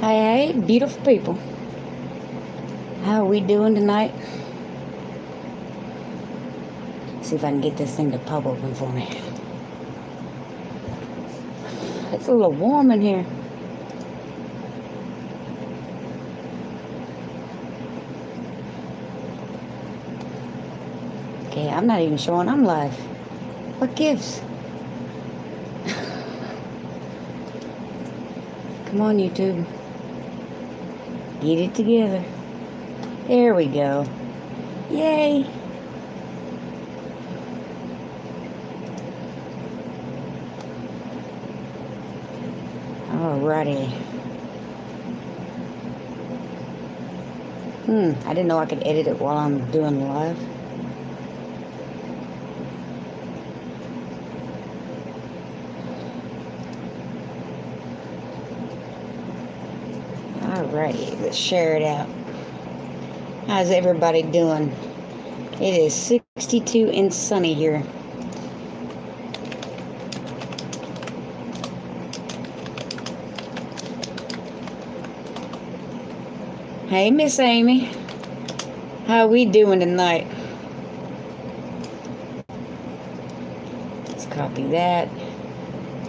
Hey, hey, beautiful people. How are we doing tonight? See if I can get this thing to pop open for me. It's a little warm in here. Okay, I'm not even showing I'm live. What gives? Come on, YouTube. Get it together. There we go. Yay! Alrighty. I didn't know I could edit it while I'm doing live. Alrighty, let's share it out. How's everybody doing? It is 62 and sunny here. Hey, Miss Amy. How we doing tonight? Let's copy that.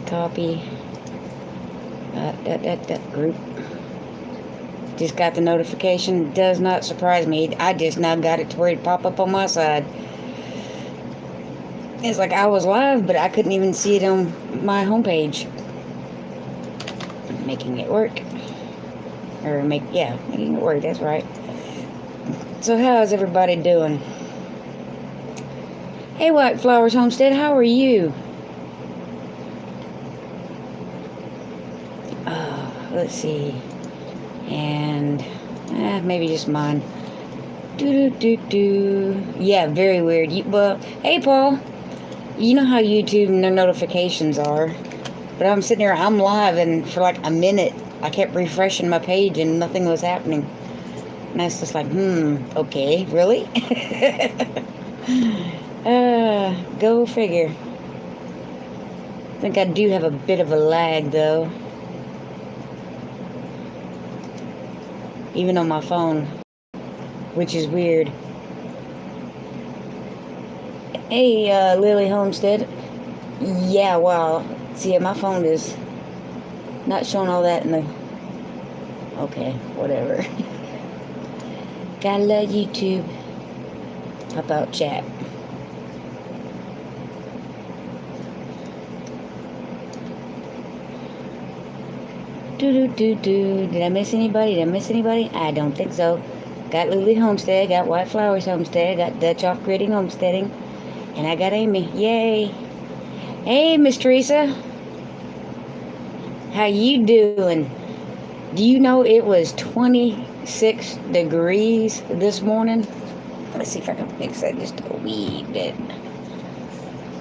Copy. That group. Just got the notification. Does not surprise me. I just now got it to where it pop up on my side. It's like I was live, but I couldn't even see it on my homepage. Making it work. Making it work, that's right. So how's everybody doing? Hey, White Flowers Homestead, how are you? Let's see. And maybe just mine. Yeah, very weird. Well, hey, Paul. You know how YouTube notifications are. But I'm sitting here, I'm live, and for like a minute, I kept refreshing my page and nothing was happening. And I was just like, okay, really? Go figure. I think I do have a bit of a lag, though. Even on my phone, which is weird. Hey, Lily Homestead. Yeah, wow. See, my phone is not showing all that in the... Okay, whatever. Gotta love YouTube. Pop out chat. Did I miss anybody? I don't think so. Got Lily Homestead, got White Flowers Homestead, got Dutch Off Gritting Homesteading, and I got Amy. Yay! Hey, Miss Teresa. How you doing? Do you know it was 26 degrees this morning? Let's see if I can fix that just a wee bit.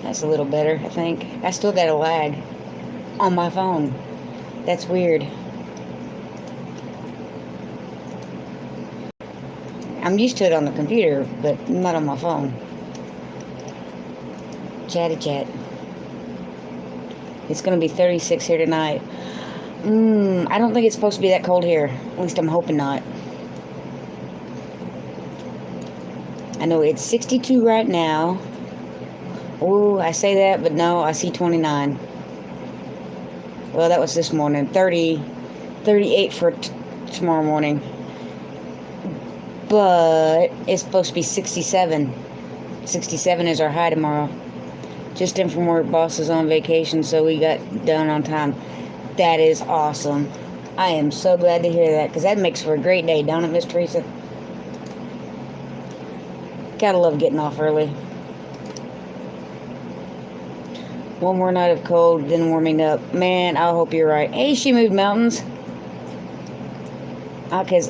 That's a little better, I think. I still got a lag on my phone. That's weird. I'm used to it on the computer, but not on my phone. Chatty chat. It's going to be 36 here tonight. I don't think it's supposed to be that cold here. At least I'm hoping not. I know it's 62 right now. Oh, I say that, but no, I see 29. Well, that was this morning. 38 for tomorrow morning. But it's supposed to be 67. 67 is our high tomorrow. Just in from work, boss is on vacation, so we got done on time. That is awesome. I am so glad to hear that, because that makes for a great day, don't it, Miss Teresa? Gotta love getting off early. One more night of cold, then warming up. Man, I hope you're right. Hey, She Moved Mountains. Because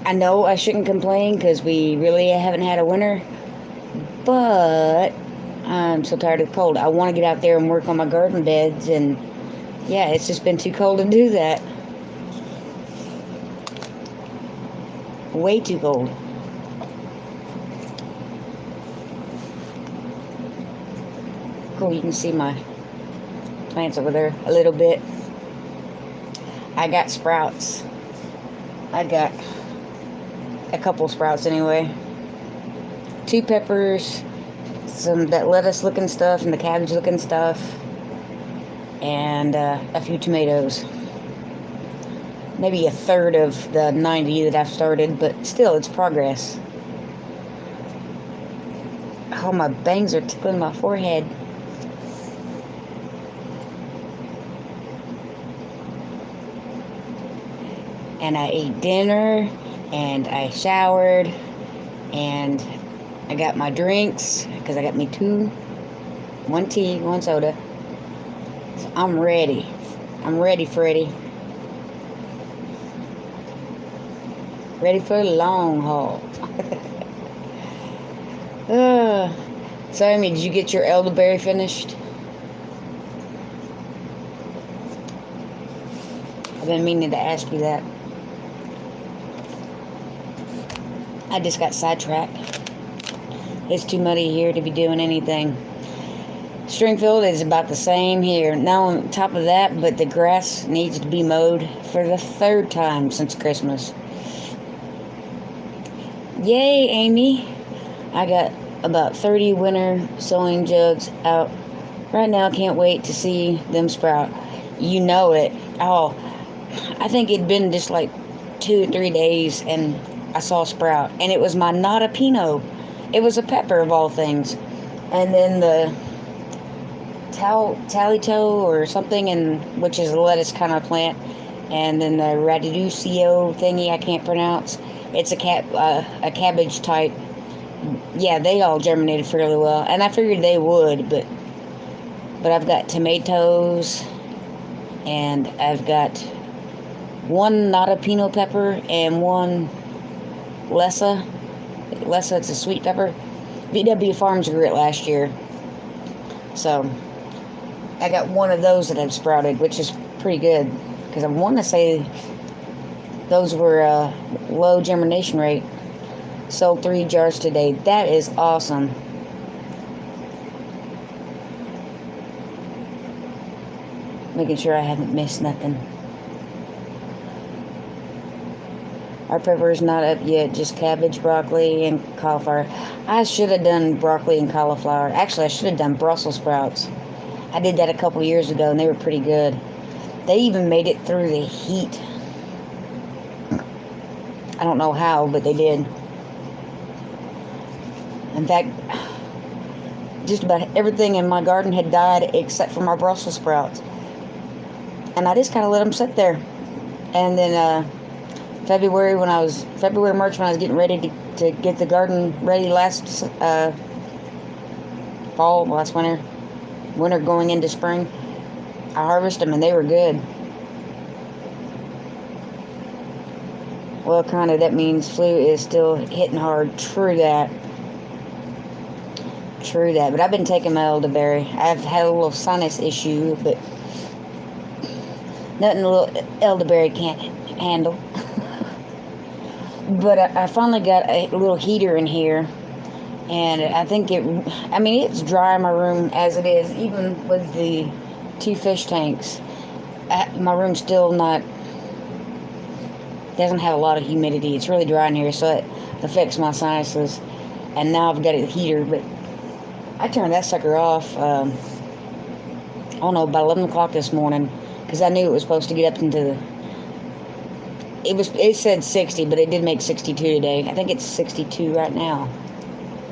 I know I shouldn't complain, because we really haven't had a winter. But I'm so tired of the cold. I want to get out there and work on my garden beds, and yeah, it's just been too cold to do that. Way too cold. Cool, you can see my plants over there a little bit. I got sprouts. I got a couple sprouts anyway. 2 peppers, some that lettuce looking stuff and the cabbage looking stuff, and a few tomatoes. Maybe a third of the 90 that I've started, but still, it's progress. Oh, my bangs are tickling my forehead. And I ate dinner, and I showered, and I got my drinks, because I got me 2, 1 tea, 1 soda. So I'm ready. I'm ready, Freddy. Ready for the long haul. So, Amy, did you get your elderberry finished? I've been meaning to ask you that. I just got sidetracked. It's too muddy here to be doing anything. Stringfield is about the same here. Now on top of that, but the grass needs to be mowed for the 3rd time since Christmas. Yay, Amy. I got about 30 winter sowing jugs out right now. Can't wait to see them sprout. You know it. Oh, I think it'd been just like 2 or 3 days and I saw a sprout. And it was my not a pinot. It was a pepper of all things. And then the talito or something, and which is a lettuce kind of plant. And then the radiducio thingy I can't pronounce. It's a cabbage type. Yeah, they all germinated fairly well, and I figured they would, but I've got tomatoes, and I've got 1 nata pinot pepper and 1 Lessa. Lessa, it's a sweet pepper. VW Farms grew it last year, so I got 1 of those that have sprouted, which is pretty good, because I want to say those were low germination rate. Sold 3 jars today. That is awesome. Making sure I haven't missed nothing. Our pepper is not up yet. Just cabbage, broccoli, and cauliflower. I should have done broccoli and cauliflower. Actually, I should have done Brussels sprouts. I did that a couple years ago, and they were pretty good. They even made it through the heat. I don't know how, but they did. In fact, just about everything in my garden had died except for my Brussels sprouts. And I just kind of let them sit there. And then February, March, when I was getting ready to get the garden ready last winter going into spring, I harvested them and they were good. Well, kind of, that means flu is still hitting hard. True that. But I've been taking my elderberry. I've had a little sinus issue, but nothing a little elderberry can't handle. But I finally got a little heater in here, and I think it's dry in my room as it is, even with the 2 fish tanks. My room's still doesn't have a lot of humidity. It's really dry in here, so it affects my sinuses. And now I've got a heater, but I turned that sucker off, I don't know, about 11 o'clock this morning, because I knew it was supposed to get up into it said 60, but it did make 62 today. I think it's 62 right now.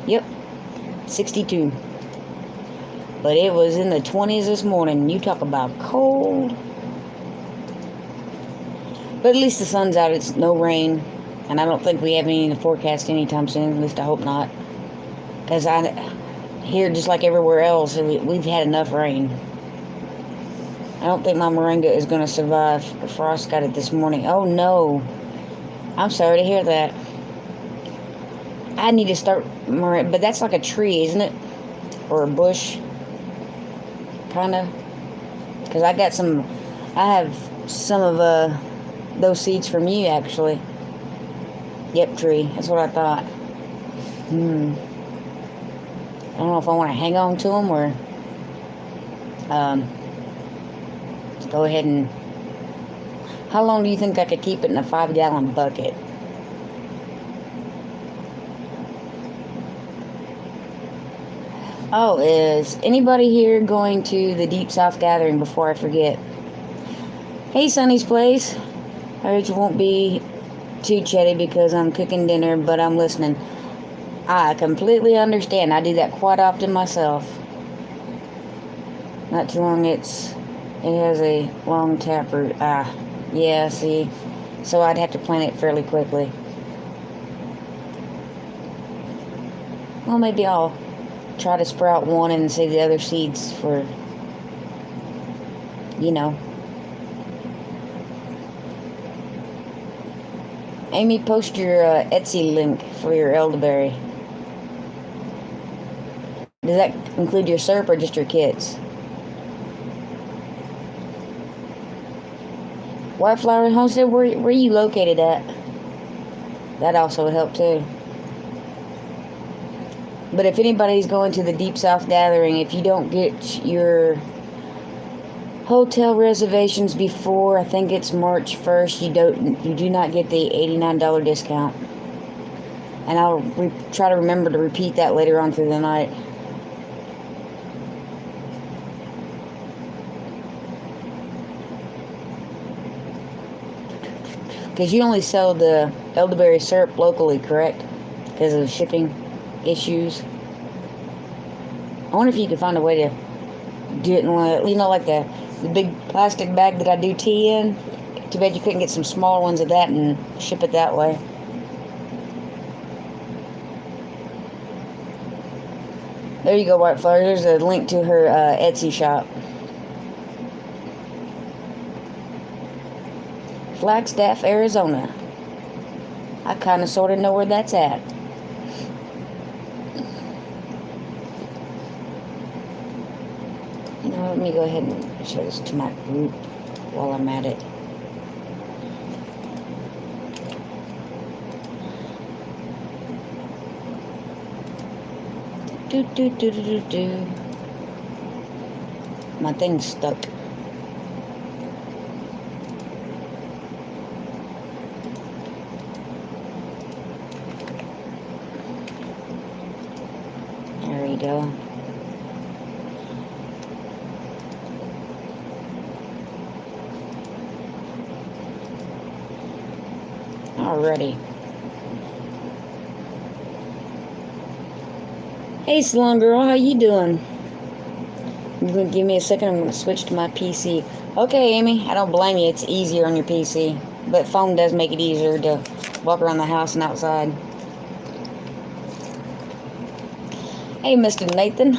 Yep, 62. But it was in the 20s this morning. You talk about cold. But at least the sun's out. It's no rain. And I don't think we have any in the forecast anytime soon. At least I hope not. Because here, just like everywhere else, we've had enough rain. I don't think my moringa is going to survive. Frost got it this morning. Oh, no. I'm sorry to hear that. I need to start moringa. But that's like a tree, isn't it? Or a bush. Kind of. Because I have some of those seeds from you, actually. Yep, tree. That's what I thought. I don't know if I want to hang on to them or go ahead and How long do you think I could keep it in a 5-gallon bucket? Oh, is anybody here going to the Deep South Gathering before I forget? Hey, Sonny's Place. I heard you won't be too chatty because I'm cooking dinner, but I'm listening. I completely understand. I do that quite often myself. Not too long, it has a long taproot. Yeah, see. So I'd have to plant it fairly quickly. Well, maybe I'll try to sprout one and save the other seeds for, you know. Amy, post your Etsy link for your elderberry. Does that include your syrup or just your kits? White Flower Homestead, where are you located at? That also would help too. But if anybody's going to the Deep South Gathering, if you don't get your hotel reservations before, I think it's March 1st, you do not get the $89 discount. And I'll try to remember to repeat that later on through the night. Because you only sell the elderberry syrup locally, correct? Because of shipping issues. I wonder if you could find a way to do it in, you know, like the big plastic bag that I do tea in. Too bad you couldn't get some smaller ones of that and ship it that way. There you go, White Flower. There's a link to her Etsy shop. Flagstaff, Arizona. I kind of sort of know where that's at. You know, let me go ahead and show this to my group while I'm at it. Do. My thing's stuck. There we go. Alrighty. Hey, Salon Girl, how you doing? You're going to give me a second, I'm going to switch to my PC. Okay, Amy, I don't blame you. It's easier on your PC. But phone does make it easier to walk around the house and outside. Hey, Mr. Nathan.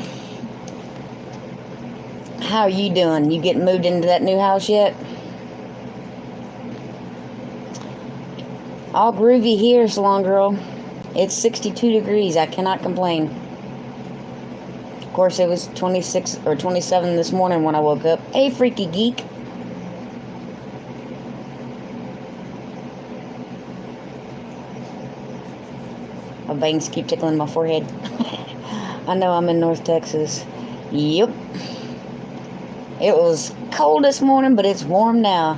How are you doing? You getting moved into that new house yet? All groovy here, Salon Girl. It's 62 degrees. I cannot complain. Of course, it was 26 or 27 this morning when I woke up. Hey, Freaky Geek. My bangs keep tickling my forehead. I know I'm in North Texas. Yep. It was cold this morning, but it's warm now.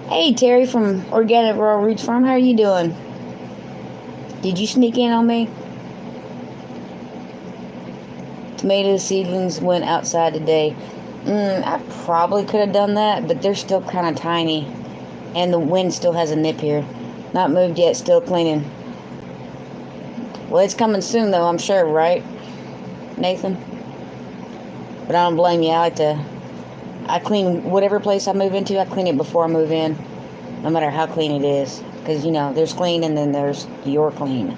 Hey, Terry from Organic Raw Roots Farm. How are you doing? Did you sneak in on me? Tomato seedlings went outside today. I probably could have done that, but they're still kind of tiny. And the wind still has a nip here. Not moved yet, still cleaning. Well, it's coming soon, though, I'm sure, right, Nathan? But I don't blame you. I clean whatever place I move into, I clean it before I move in. No matter how clean it is. Because, you know, there's clean and then there's your clean.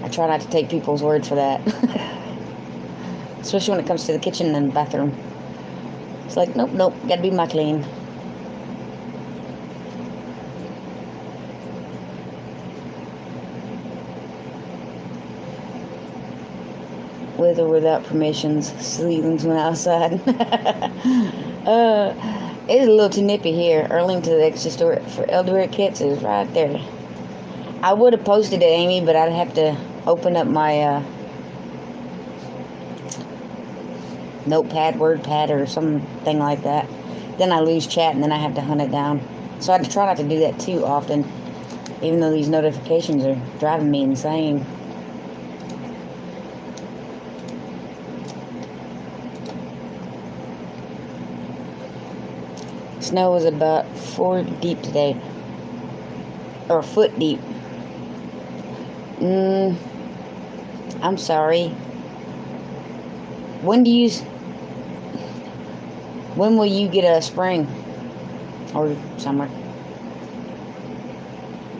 I try not to take people's word for that. Especially when it comes to the kitchen and bathroom. It's like, nope, gotta be my clean. With or without permissions, seedlings went outside. It's a little too nippy here. Arlington, the extra store for elderberry kits is right there. I would have posted it, Amy, but I'd have to open up my notepad, word pad, or something like that. Then I lose chat and then I have to hunt it down. So I try not to do that too often, even though these notifications are driving me insane. Snow was about 4 deep today, or a foot deep. I'm sorry. When will you get a spring or summer?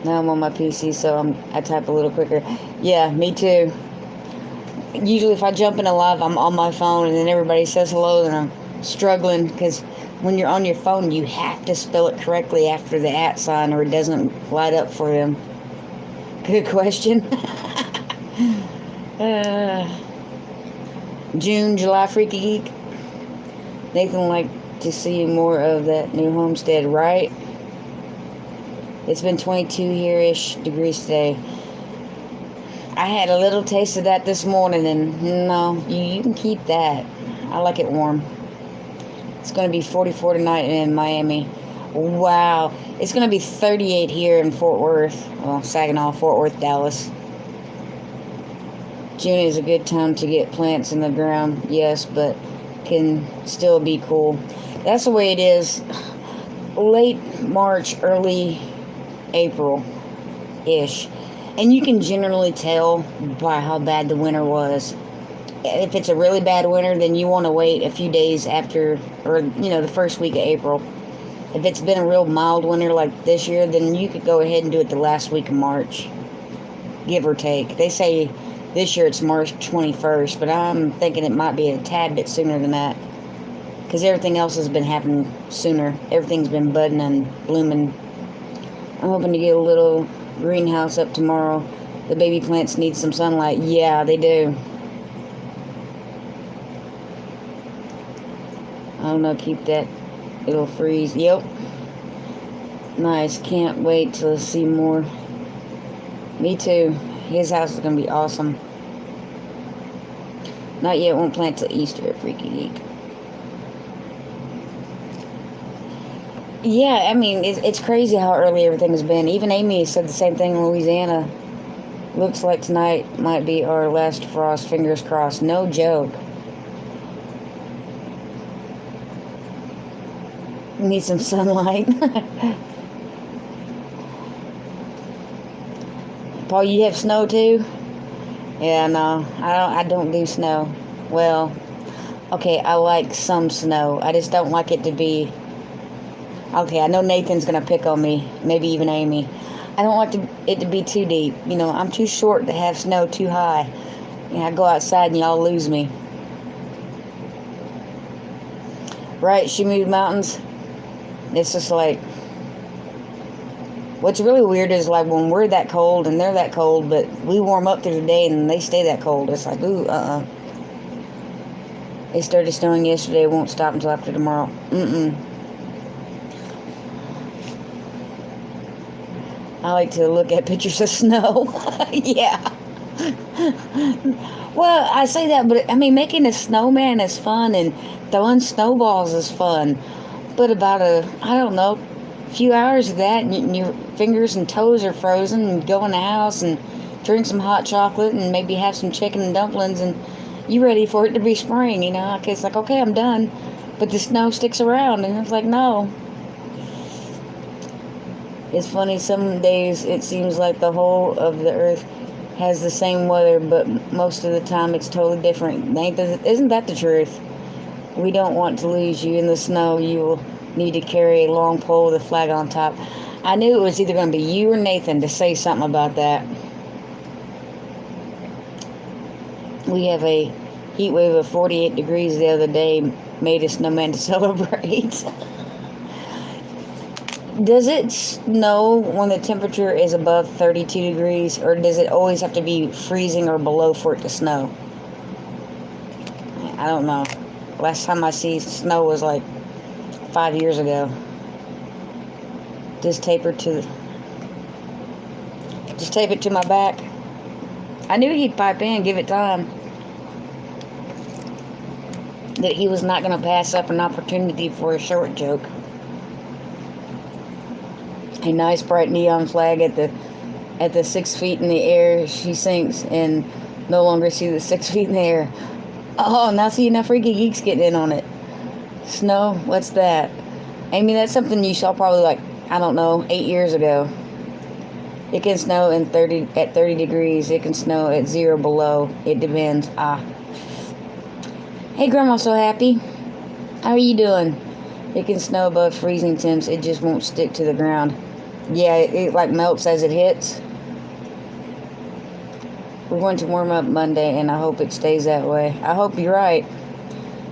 Now I'm on my PC, so I type a little quicker. Yeah, me too. Usually if I jump in a live, I'm on my phone, and then everybody says hello, and I'm struggling, because when you're on your phone, you have to spell it correctly after the @ sign, or it doesn't light up for them. Good question. June, July, Freaky Geek. Nathan would like to see more of that new homestead, right? It's been 22 here-ish degrees today. I had a little taste of that this morning, and no, you can keep that. I like it warm. It's going to be 44 tonight in Miami. Wow. It's going to be 38 here in Fort Worth. Well, Saginaw, Fort Worth, Dallas. June is a good time to get plants in the ground, yes, but can still be cool. That's the way it is. Late March, early April-ish. And you can generally tell by how bad the winter was. If it's a really bad winter, then you want to wait a few days after, or, the first week of April. If it's been a real mild winter like this year, then you could go ahead and do it the last week of March, give or take. They say this year it's March 21st, but I'm thinking it might be a tad bit sooner than that, because everything else has been happening sooner. Everything's been budding and blooming. I'm hoping to get a little greenhouse up tomorrow. The baby plants need some sunlight. Yeah, they do. I don't know, keep that. It'll freeze. Yep. Nice. Can't wait to see more. Me too. His house is going to be awesome. Not yet. Won't plant till Easter, Freaky Geek. Yeah, I mean, it's crazy how early everything has been. Even Amy said the same thing in Louisiana. Looks like tonight might be our last frost. Fingers crossed. No joke. Need some sunlight. Paul, you have snow too? Yeah, no, I don't do snow. Well, okay, I like some snow. I just don't like it to be. Okay, I know Nathan's gonna pick on me. Maybe even Amy. I don't like it to be too deep. I'm too short to have snow too high. I go outside and y'all lose me. Right? She moved mountains. It's just like, what's really weird is like when we're that cold and they're that cold, but we warm up through the day and they stay that cold. It's like, ooh, It started snowing yesterday. It won't stop until after tomorrow. I like to look at pictures of snow. Yeah. Well, I say that, but I mean, making a snowman is fun and throwing snowballs is fun. But about I don't know, few hours of that, and your fingers and toes are frozen, and go in the house and drink some hot chocolate and maybe have some chicken and dumplings, and you ready for it to be spring, It's like, okay, I'm done. But the snow sticks around, and it's like, no. It's funny, some days it seems like the whole of the earth has the same weather, but most of the time it's totally different. Isn't that the truth? We don't want to lose you in the snow. You will need to carry a long pole with a flag on top. I knew it was either going to be you or Nathan to say something about that. We have a heat wave of 48 degrees the other day. Made a snowman to celebrate. Does it snow when the temperature is above 32 degrees, or does it always have to be freezing or below for it to snow? I don't know. Last time I see snow was like 5 years ago. Just tape it to my back. I knew he'd pipe in, give it time. that he was not going to pass up an opportunity for a short joke. A nice bright neon flag at the 6 feet in the air. She sinks and no longer see the 6 feet in the air. Oh, now see, enough freaky geeks getting in on it. Snow? What's that? Amy, that's something you saw probably like, I don't know, 8 years ago. It can snow at 30 degrees. It can snow at 0 below. It depends. Hey, Grandma, so happy. How are you doing? It can snow above freezing temps. It just won't stick to the ground. Yeah, it like melts as it hits. We're going to warm up Monday, and I hope it stays that way. I hope you're right.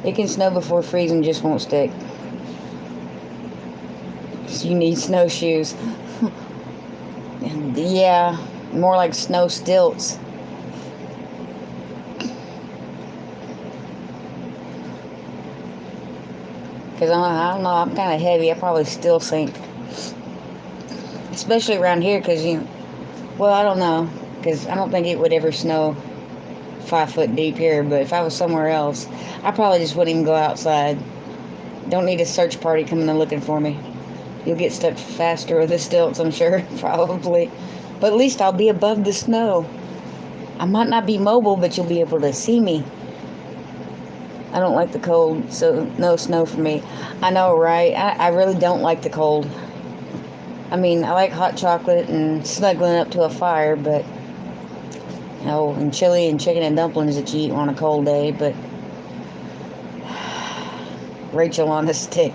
It can snow before freezing, just won't stick. You need snowshoes. Yeah, more like snow stilts. Because I don't know, I'm kind of heavy. I probably still sink. Especially around here, because, well, I don't know. Because I don't think it would ever snow 5 foot deep here. But if I was somewhere else, I probably just wouldn't even go outside. Don't need a search party coming and looking for me. You'll get stuck faster with the stilts, I'm sure. Probably. But at least I'll be above the snow. I might not be mobile, but you'll be able to see me. I don't like the cold, so no snow for me. I know, right? I really don't like the cold. I mean, I like hot chocolate and snuggling up to a fire, but, and chili and chicken and dumplings that you eat on a cold day, but Rachael on a stick.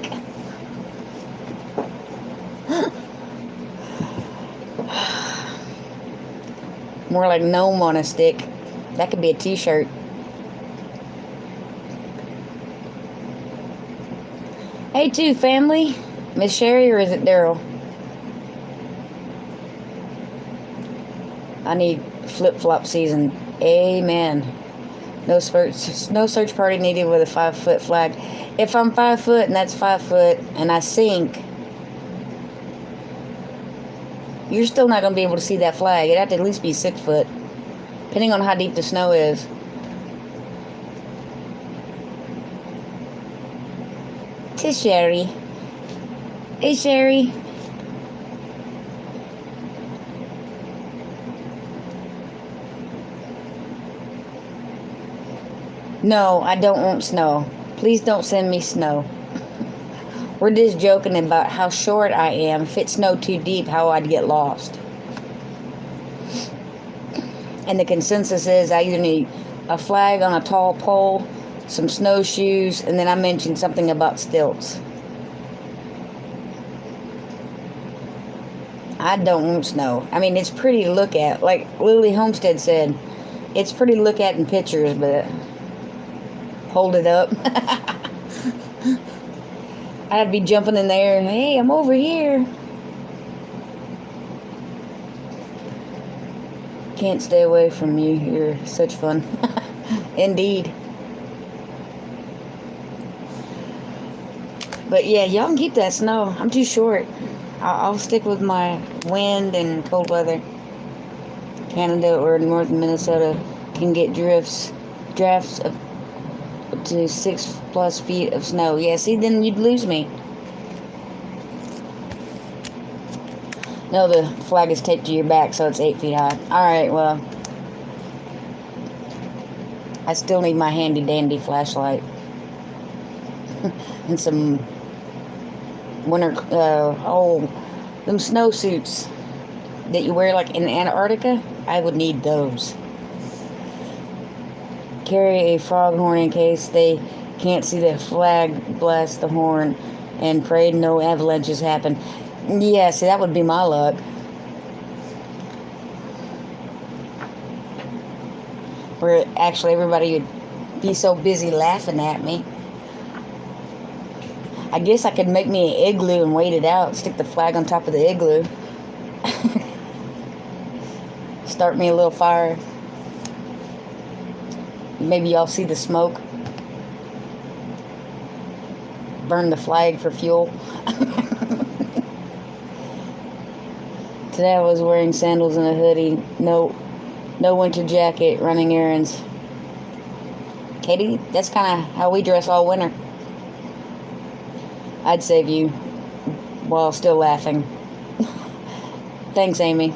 More like gnome on a stick. That could be a t-shirt. Hey, too, family. Miss Sherry, or is it Daryl? I need flip-flop season. Amen. No search party needed with a 5 foot flag. If I'm 5 foot and that's 5 foot and I sink, you're still not going to be able to see that flag. It'd have to at least be 6 foot, depending on how deep the snow is. To Sherry. Hey, Sherry. No, I don't want snow. Please don't send me snow. We're just joking about how short I am. If it snowed too deep, how I'd get lost. And the consensus is I either need a flag on a tall pole, some snowshoes, and then I mentioned something about stilts. I don't want snow. I mean, it's pretty to look at. Like Lily Homestead said, it's pretty to look at in pictures, but hold it up. I'd be jumping in there. Hey, I'm over here. Can't stay away from you. You're such fun. Indeed. But yeah, y'all can keep that snow. I'm too short. I'll stick with my wind and cold weather. Canada or north Minnesota can get drafts of up to 6+ feet of snow. Yeah, see, then you'd lose me. No, the flag is taped to your back, so it's 8 feet high. Alright, well, I still need my handy-dandy flashlight. And some winter, them snowsuits that you wear like in Antarctica. I would need those. Carry a foghorn in case they can't see the flag, blast the horn, and pray no avalanches happen. Yeah, see, that would be my luck. Where actually everybody would be so busy laughing at me. I guess I could make me an igloo and wait it out. Stick the flag on top of the igloo. Start me a little fire. Maybe y'all see the smoke. Burn the flag for fuel. Today I was wearing sandals and a hoodie. No winter jacket, running errands. Katie, that's kind of how we dress all winter. I'd save you while still laughing. Thanks, Amy.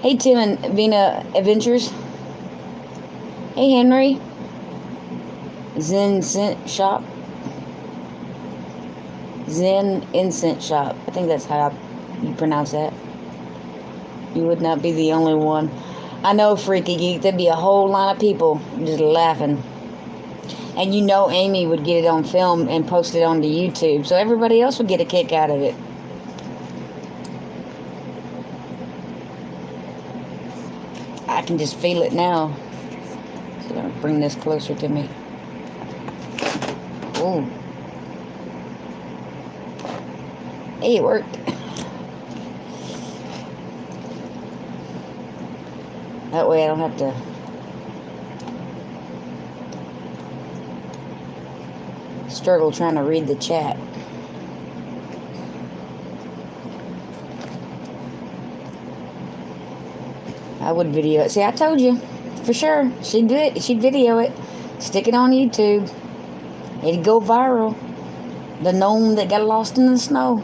Hey, Tim and Vina Adventures. Hey, Henry. Zen Scent Shop. Zen Incense Shop. I think that's how you pronounce that. You would not be the only one. I know, Freaky Geek. There'd be a whole line of people just laughing. And you know Amy would get it on film and post it onto YouTube, so everybody else would get a kick out of it. I can just feel it now. So I'm going to bring this closer to me. Ooh. Hey, it worked. That way I don't have to struggle trying to read the chat. I would video it. See, I told you. For sure. She'd do it. She'd video it. Stick it on YouTube. It'd go viral. The gnome that got lost in the snow.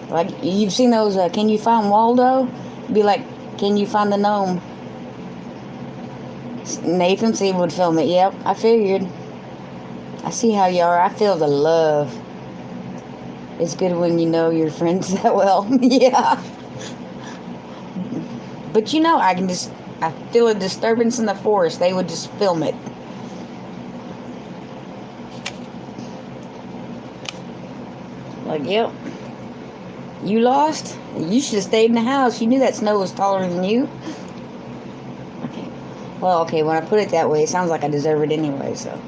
Like, you've seen those, Can You Find Waldo? Be like, Can You Find the Gnome? Nathan C. would film it. Yep, I figured. I see how you are. I feel the love. It's good when you know your friends that well. Yeah. But you know, I feel a disturbance in the forest. They would just film it. Like, yep. You lost? You should have stayed in the house. You knew that snow was taller than you. Okay. Well, okay, when I put it that way, it sounds like I deserve it anyway, so.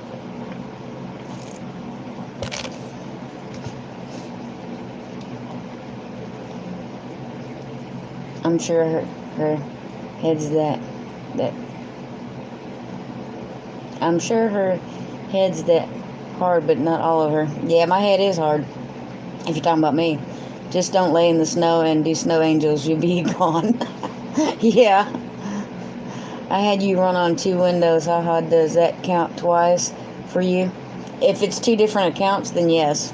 I'm sure her head's that I'm sure her head's that hard, but not all of her. Yeah, my head is hard. If you're talking about me. Just don't lay in the snow and do snow angels. You'll be gone. Yeah. I had you run on 2 windows. Haha, does that count twice for you? If it's 2 different accounts, then yes.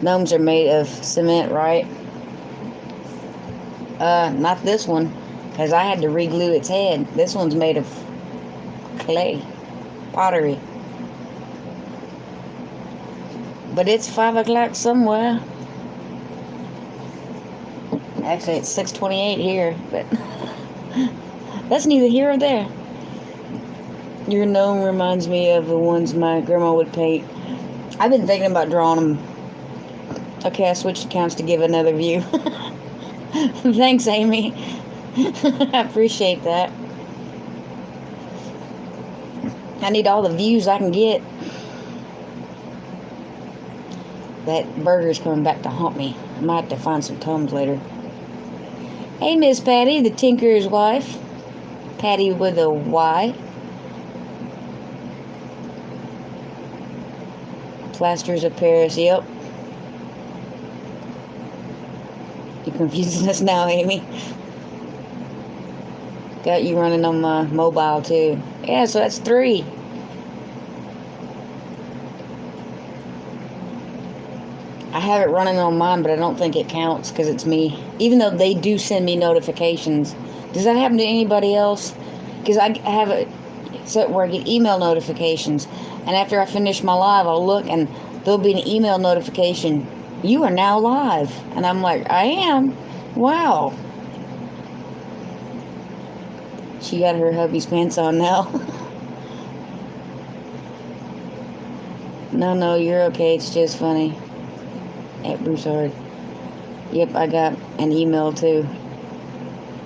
Gnomes are made of cement, right? Not this one. Because I had to re-glue its head. This one's made of clay. Pottery. But it's 5 o'clock somewhere. Actually, it's 6:28 here, but that's neither here or there. Your gnome reminds me of the ones my grandma would paint. I've been thinking about drawing them. Okay, I switched accounts to give another view. Thanks, Amy. I appreciate that. I need all the views I can get. That burger's coming back to haunt me. I might have to find some Tums later. Hey, Miss Patty, the tinker's wife. Patty with a Y. Plasters of Paris, yep. You're confusing us now, Amy. Got you running on my mobile, too. Yeah, so that's 3. I have it running on mine, but I don't think it counts because it's me. Even though they do send me notifications. Does that happen to anybody else? Because I have it set where I get email notifications. And after I finish my live, I'll look and there'll be an email notification. You are now live. And I'm like, I am? Wow. She got her hubby's pants on now. No, you're okay. It's just funny. At Broussard. Yep, I got an email too.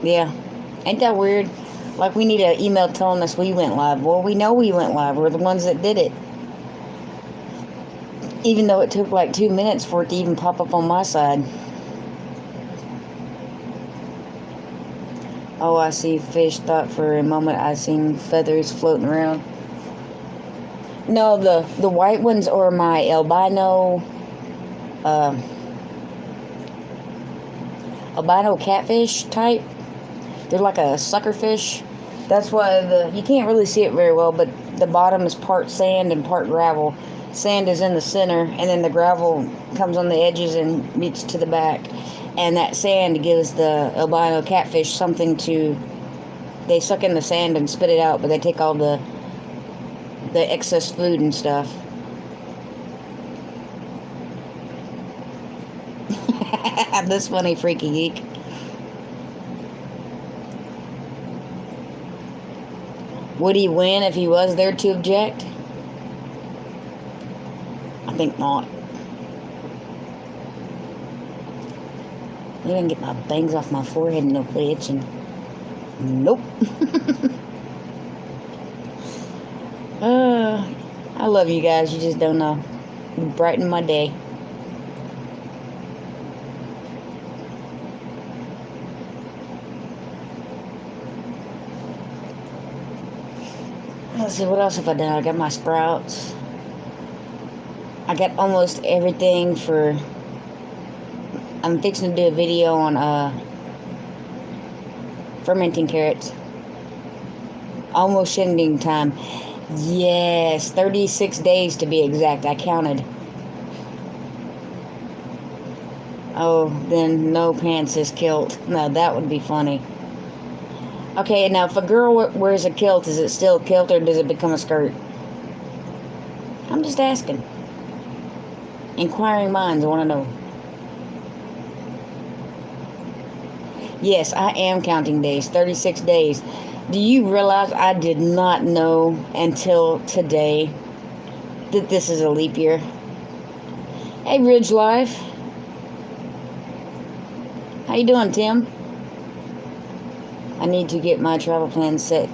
Yeah. Ain't that weird? Like we need an email telling us we went live. Well, we know we went live. We're the ones that did it. Even though it took like 2 minutes for it to even pop up on my side. Oh, I see fish. Thought for a moment I seen feathers floating around. No, the white ones are my albino albino catfish type. They're like a sucker fish. That's why you can't really see it very well, but the bottom is part sand and part gravel. Sand is in the center, and then the gravel comes on the edges and meets to the back. And that sand gives the albino catfish something to... They suck in the sand and spit it out, but they take all the excess food and stuff. This funny freaky geek. Would he win if he was there to object? I think not. Maybe I can get my bangs off my forehead and they'll quit itching. Nope. I love you guys. You just don't know. You brighten my day. Let's see, what else have I done? I got my sprouts. I got almost everything for... I'm fixing to do a video on fermenting carrots. Almost shindig time. Yes, 36 days to be exact. I counted. Oh, then no pants is kilt. No, that would be funny. Okay, now if a girl wears a kilt, is it still a kilt or does it become a skirt? I'm just asking. Inquiring minds want to know. Yes, I am counting days. 36 days. Do you realize I did not know until today that this is a leap year? Hey, Ridge Life. How you doing, Tim? I need to get my travel plans set.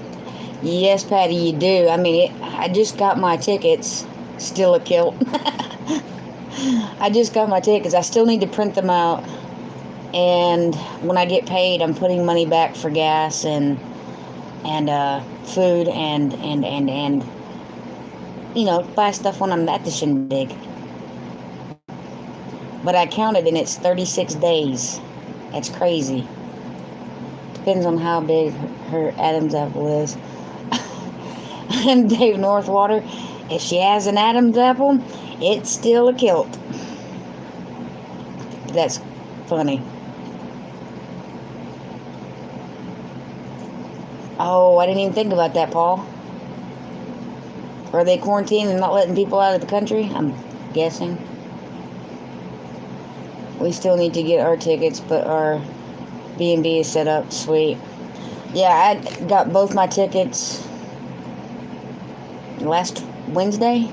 Yes, Patty, you do. I mean, I just got my tickets. Still a kilt. I just got my tickets. I still need to print them out. And when I get paid, I'm putting money back for gas and food and you know, buy stuff when I'm at the shindig. But I counted and it's 36 days. That's crazy. Depends on how big her Adam's apple is. And Dave Northwater, if she has an Adam's apple, it's still a kilt. That's funny. Oh, I didn't even think about that, Paul. Are they quarantined and not letting people out of the country? I'm guessing. We still need to get our tickets, but our B&B is set up. Sweet. Yeah, I got both my tickets last Wednesday.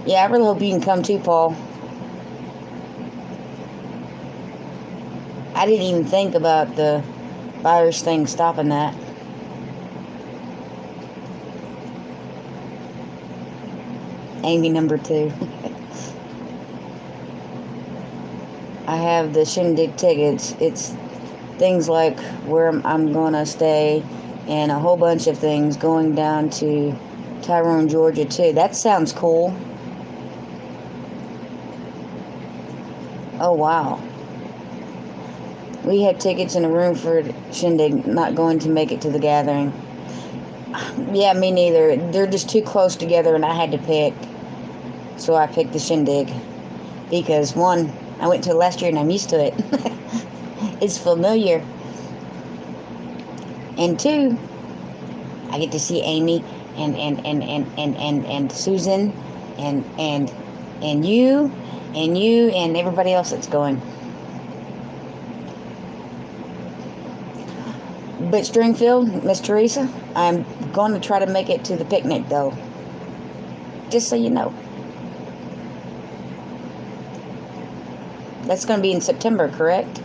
Yeah, I really hope you can come too, Paul. I didn't even think about the virus thing stopping that. Amy number 2. I have the shindig tickets. It's things like where I'm going to stay and a whole bunch of things going down to Tyrone, Georgia too. That sounds cool. Oh, wow. We have tickets in a room for shindig, not going to make it to the gathering. Yeah, me neither. They're just too close together and I had to pick. So I picked the shindig. Because one, I went to it last year and I'm used to it. It's familiar. And two, I get to see Amy and Susan and you and everybody else that's going. But Stringfield, Miss Teresa, I'm going to try to make it to the picnic though. Just so you know. That's going to be in September, correct?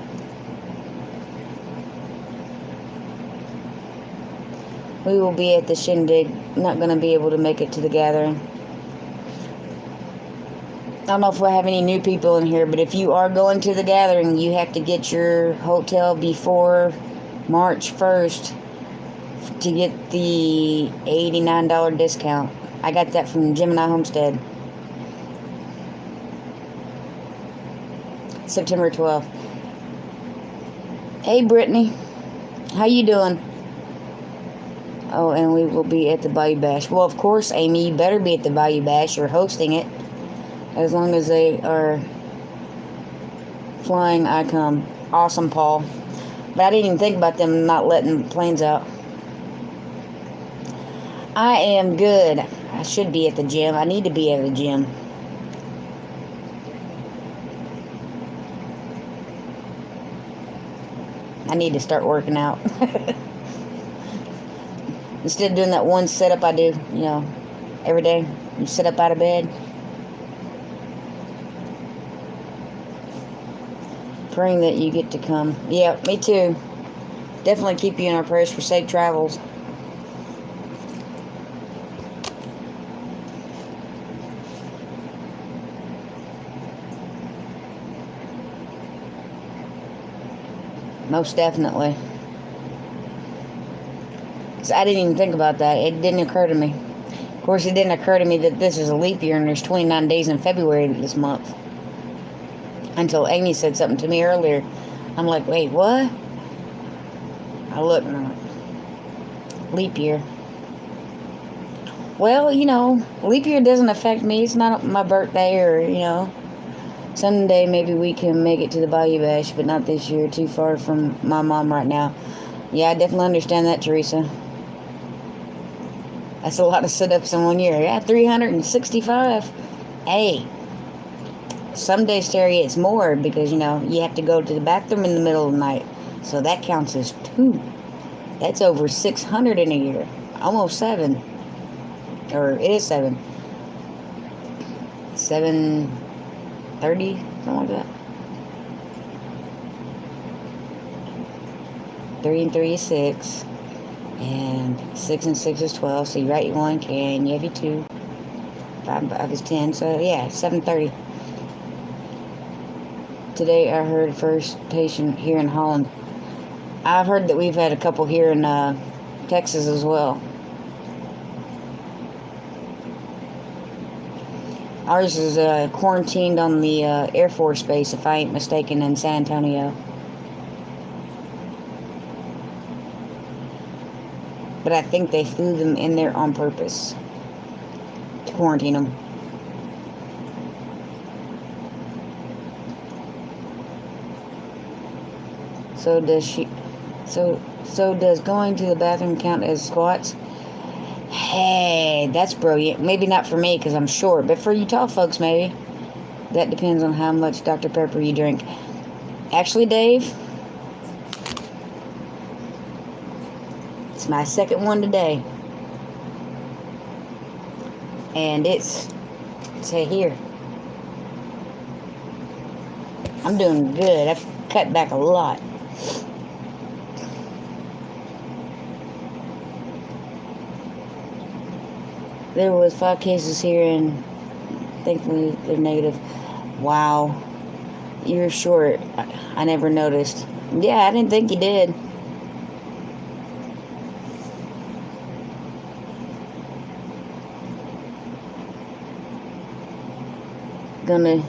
We will be at the shindig. Not going to be able to make it to the gathering. I don't know if we'll have any new people in here, but if you are going to the gathering, you have to get your hotel before March 1st to get the $89 discount. I got that from Gemini Homestead. September 12th. Hey, Brittany. How you doing? Oh, and we will be at the Bayou Bash. Well, of course, Amy, you better be at the Bayou Bash. You're hosting it. As long as they are flying, I come. Awesome, Paul. But I didn't even think about them not letting planes out. I am good. I should be at the gym. I need to be at the gym. I need to start working out. Instead of doing that one setup I do, every day. You sit up out of bed. Praying that you get to come. Yeah, me too. Definitely keep you in our prayers for safe travels. Most definitely. 'Cause I didn't even think about that. It didn't occur to me. Of course, it didn't occur to me that this is a leap year and there's 29 days in February this month. Until Amy said something to me earlier. I'm like, wait, what? I look, leap year. Well, leap year doesn't affect me. It's not my birthday or, someday maybe we can make it to the Bayou Bash, but not this year. Too far from my mom right now. Yeah, I definitely understand that, Teresa. That's a lot of sit-ups in 1 year. Yeah, 365. Hey, some days, Terry, it's more because, you have to go to the bathroom in the middle of the night. So that counts as 2. That's over 600 in a year. Almost 7. Or it is 7. 730, something like that. 3 and 3 is 6. And 6 and 6 is 12. So you write your 1, and you have your 2. 5 and 5 is 10. So yeah, 730. Today I heard first patient here in Holland. I've heard that we've had a couple here in Texas as well. Ours is quarantined on the Air Force Base, if I ain't mistaken, in San Antonio. But I think they flew them in there on purpose to quarantine them. So does going to the bathroom count as squats? Hey, that's brilliant. Maybe not for me because I'm short, but for you tall folks, maybe. That depends on how much Dr. Pepper you drink. Actually, Dave, it's my second one today. And it's here. I'm doing good. I've cut back a lot. There was 5 cases here, and thankfully they're negative. Wow, you're short. I never noticed. Yeah, I didn't think you did. Gonna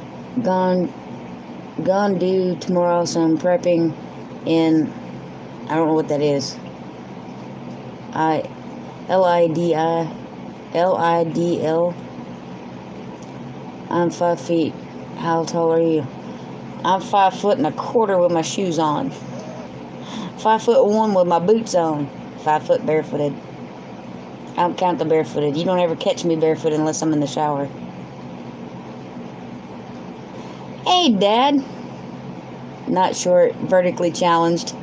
do tomorrow some prepping in, I don't know what that is. LIDL. I'm 5 feet. How tall are you? I'm 5 foot and a quarter with my shoes on. 5'1" with my boots on. 5 foot barefooted. I don't count the barefooted. You don't ever catch me barefoot unless I'm in the shower. Hey, Dad. Not short, vertically challenged.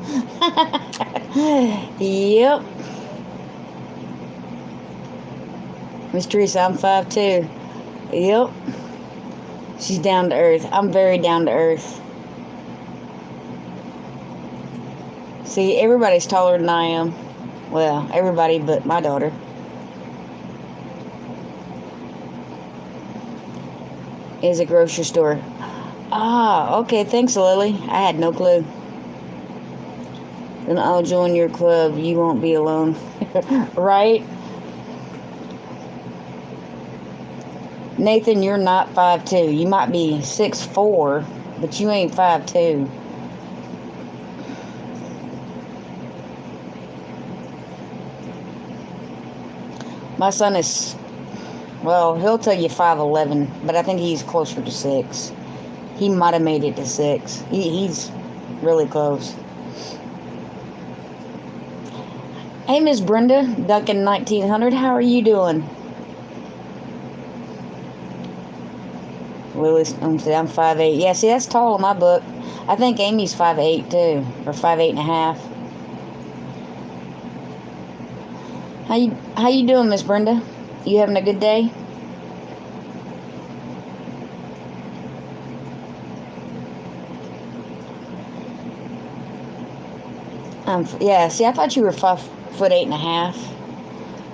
Yep. Miss Teresa, I'm 5'2". Yep. She's down to earth. I'm very down to earth. See, everybody's taller than I am. Well, everybody but my daughter. Is a grocery store. Ah, okay, thanks, Lily. I had no clue. Then I'll join your club. You won't be alone. Right? Nathan, you're not 5'2". You might be 6'4", but you ain't 5'2". My son is, well, he'll tell you 5'11", but I think he's closer to 6. He might have made it to 6. He's really close. Hey, Miss Brenda, Duncan 1900, how are you doing? Willis, I'm 5'8". Yeah, see, that's tall in my book. I think Amy's 5'8" too, or 5'8.5". How you doing, Miss Brenda? You having a good day? Yeah. See, I thought you were 5'8.5".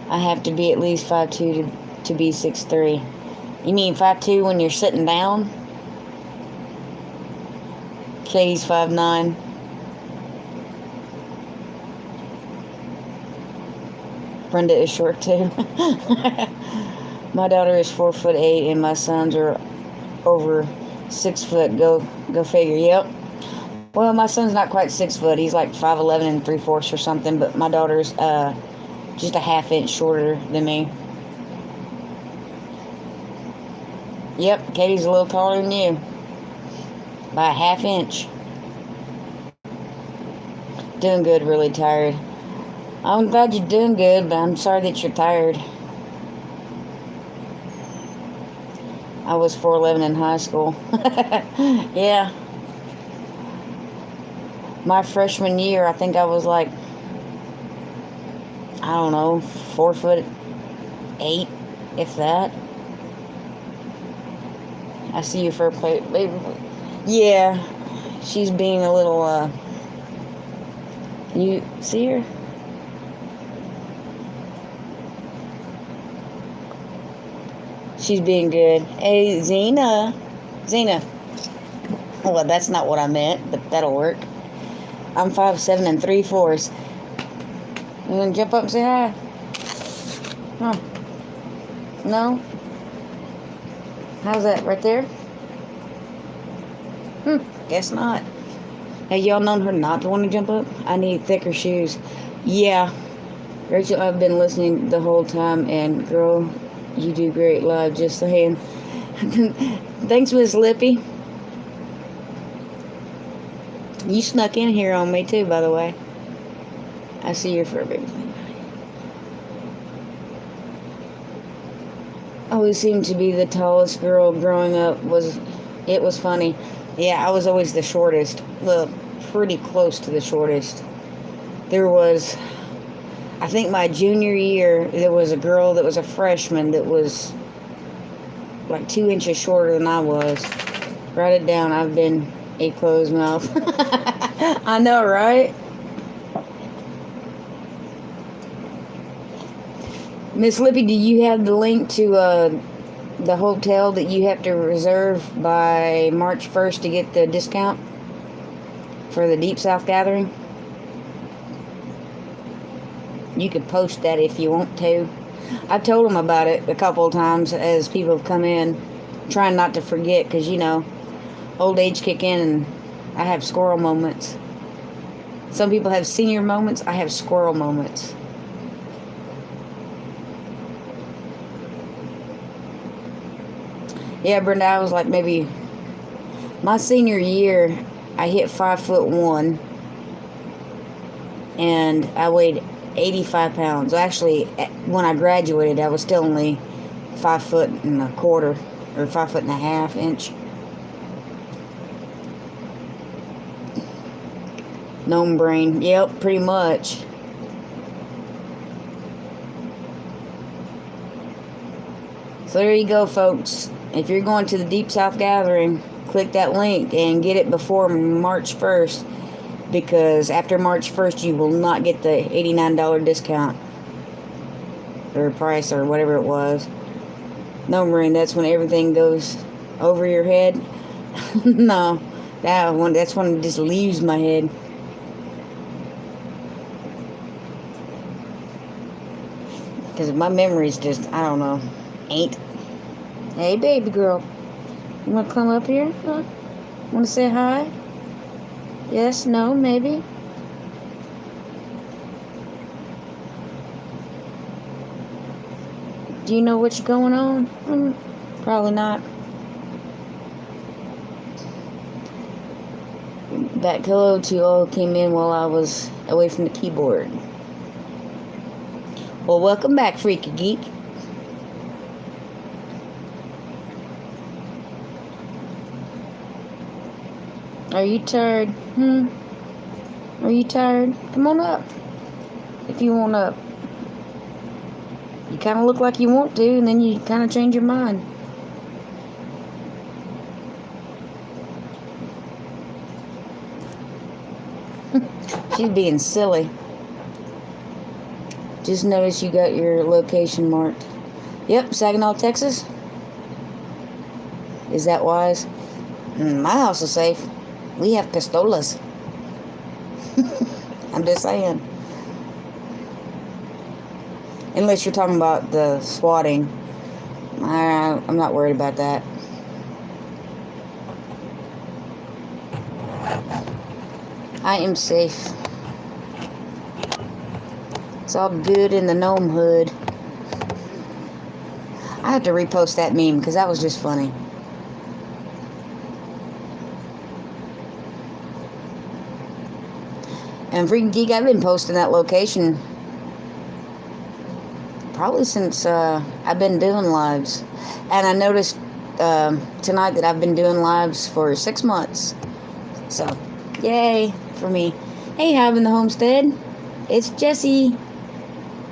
I have to be at least 5'2" to be 6'3". You mean 5'2" when you're sitting down? Katie's 5'9". Brenda is short too. My daughter is 4'8", and my sons are over 6 foot. Go figure. Yep. Well, my son's not quite 6 foot. He's like 5'11" and 3/4 or something. But my daughter's just a half inch shorter than me. Yep, Katie's a little taller than you by a half inch. Doing good. Really tired. I'm glad you're doing good, but I'm sorry that you're tired. I was 4'11" in high school. Yeah. My freshman year, I think I was like, I don't know, 4'8", if that. I see you for a plate. Yeah, she's being a little, can you see her? She's being good. Hey, Zena. Well, that's not what I meant, but that'll work. I'm 5'7" and 3/4. You want to jump up and say hi? Huh. No? How's that? Right there? Guess not. Have y'all known her not to want to jump up? I need thicker shoes. Yeah. Rachel, I've been listening the whole time, and girl, you do great live, just saying. Thanks, Miss Lippy. You snuck in here on me too, by the way. I see your fur baby. I always seemed to be the tallest girl growing up. It was funny. Yeah, I was always the shortest. Well, pretty close to the shortest. There was, I think my junior year, there was a girl that was a freshman that was like 2 inches shorter than I was. Write it down. I've been a closed mouth. I know, right? Miss Lippy, do you have the link to the hotel that you have to reserve by March 1st to get the discount for the Deep South Gathering? You could post that if you want to. I've told them about it a couple of times as people have come in, trying not to forget, because, you know, old age kick in and I have squirrel moments. Some people have senior moments. I have squirrel moments. Yeah, Brenda, I was like maybe my senior year, I hit 5'1", and I weighed 85 pounds. Actually, when I graduated, I was still only 5'1/4" or 5'1/2" inch. Gnome brain. Yep, pretty much. So there you go, folks. If you're going to the Deep South Gathering, click that link and get it before March 1st, because after March 1st, you will not get the $89 discount or price or whatever it was. No, Marine, that's when everything goes over your head. No, that's when it just leaves my head. Because my memory's just, I don't know, ain't. Hey, baby girl. You want to come up here? Huh? Want to say hi? Yes, no, maybe? Do you know what's going on? Probably not. That hello to all came in while I was away from the keyboard. Well, welcome back, Freaky Geek. Are you tired? Are you tired? Come on up. If you want up. You kind of look like you want to, and then you kind of change your mind. She's being silly. Just noticed you got your location marked. Yep, Saginaw, Texas. Is that wise? My house is safe. We have pistolas. I'm just saying. Unless you're talking about the swatting. I'm not worried about that. I am safe. It's all good in the gnome hood. I have to repost that meme because that was just funny. And Freaking Geek, I've been posting that location probably since I've been doing lives. And I noticed tonight that I've been doing lives for 6 months. So, yay for me. Hey, Having the Homestead. It's Jessie,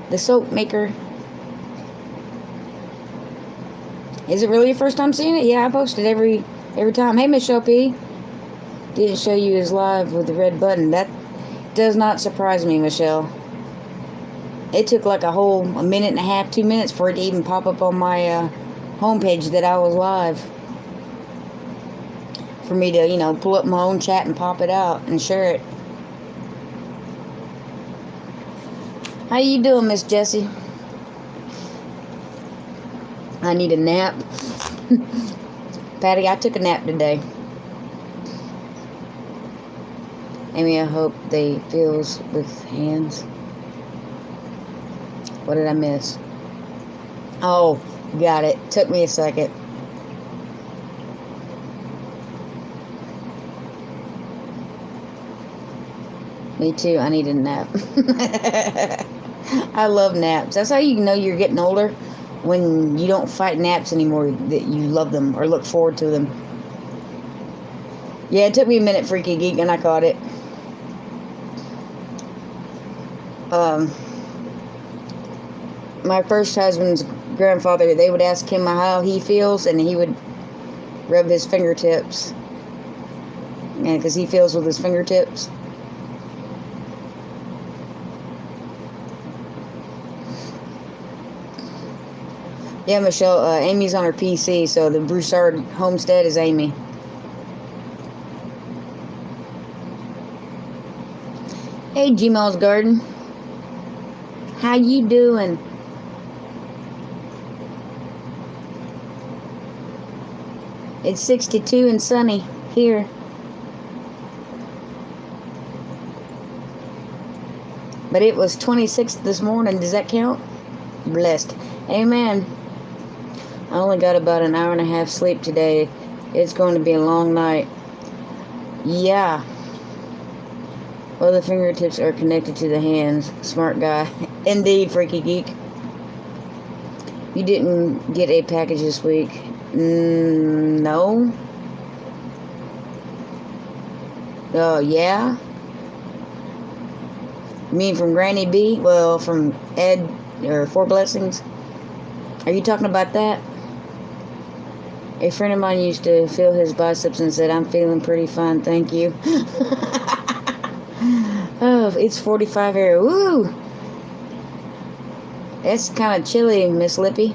the soap maker. Is it really your first time seeing it? Yeah, I post it every time. Hey, Michelle P. Didn't show you his live with the red button. That does not surprise me, Michelle. It took like a minute and a half, 2 minutes for it to even pop up on my homepage that I was live. For me to, pull up my own chat and pop it out and share it. How you doing, Miss Jessie? I need a nap. Patty, I took a nap today. Amy, I hope they feels with hands. What did I miss? Oh, got it. Took me a second. Me too. I need a nap. I love naps. That's how you know you're getting older. When you don't fight naps anymore, that you love them or look forward to them. Yeah, it took me a minute, Freaky Geek, and I caught it. My first husband's grandfather, they would ask him how he feels, and he would rub his fingertips. Yeah, because he feels with his fingertips. Yeah, Michelle, Amy's on her PC, so the Broussard homestead is Amy. Hey, Gmail's Garden. How you doing? It's 62 and sunny here. But it was 26 this morning. Does that count? Blessed. Amen. I only got about an hour and a half sleep today. It's going to be a long night. Yeah. Well, the fingertips are connected to the hands. Smart guy. Indeed, Freaky Geek. You didn't get a package this week. No. Oh, yeah? You mean from Granny B? Well, from Ed, or Four Blessings? Are you talking about that? A friend of mine used to feel his biceps and said, I'm feeling pretty fine, thank you. Oh, it's 45 here. Woo! It's kind of chilly, Miss Lippy.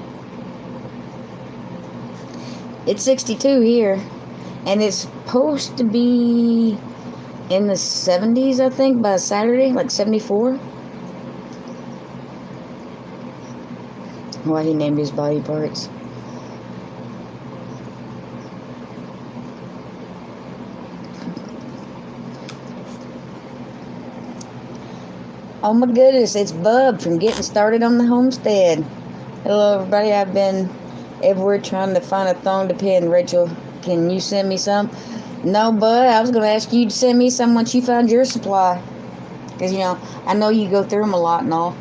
It's 62 here. And it's supposed to be in the 70s, I think, by Saturday, like 74. Why he named his body parts. Oh my goodness, it's Bub from Getting Started on the Homestead. Hello, everybody. I've been everywhere trying to find a thong to pin. Rachel, can you send me some? No, bud. I was going to ask you to send me some once you found your supply. Because, I know you go through them a lot and all.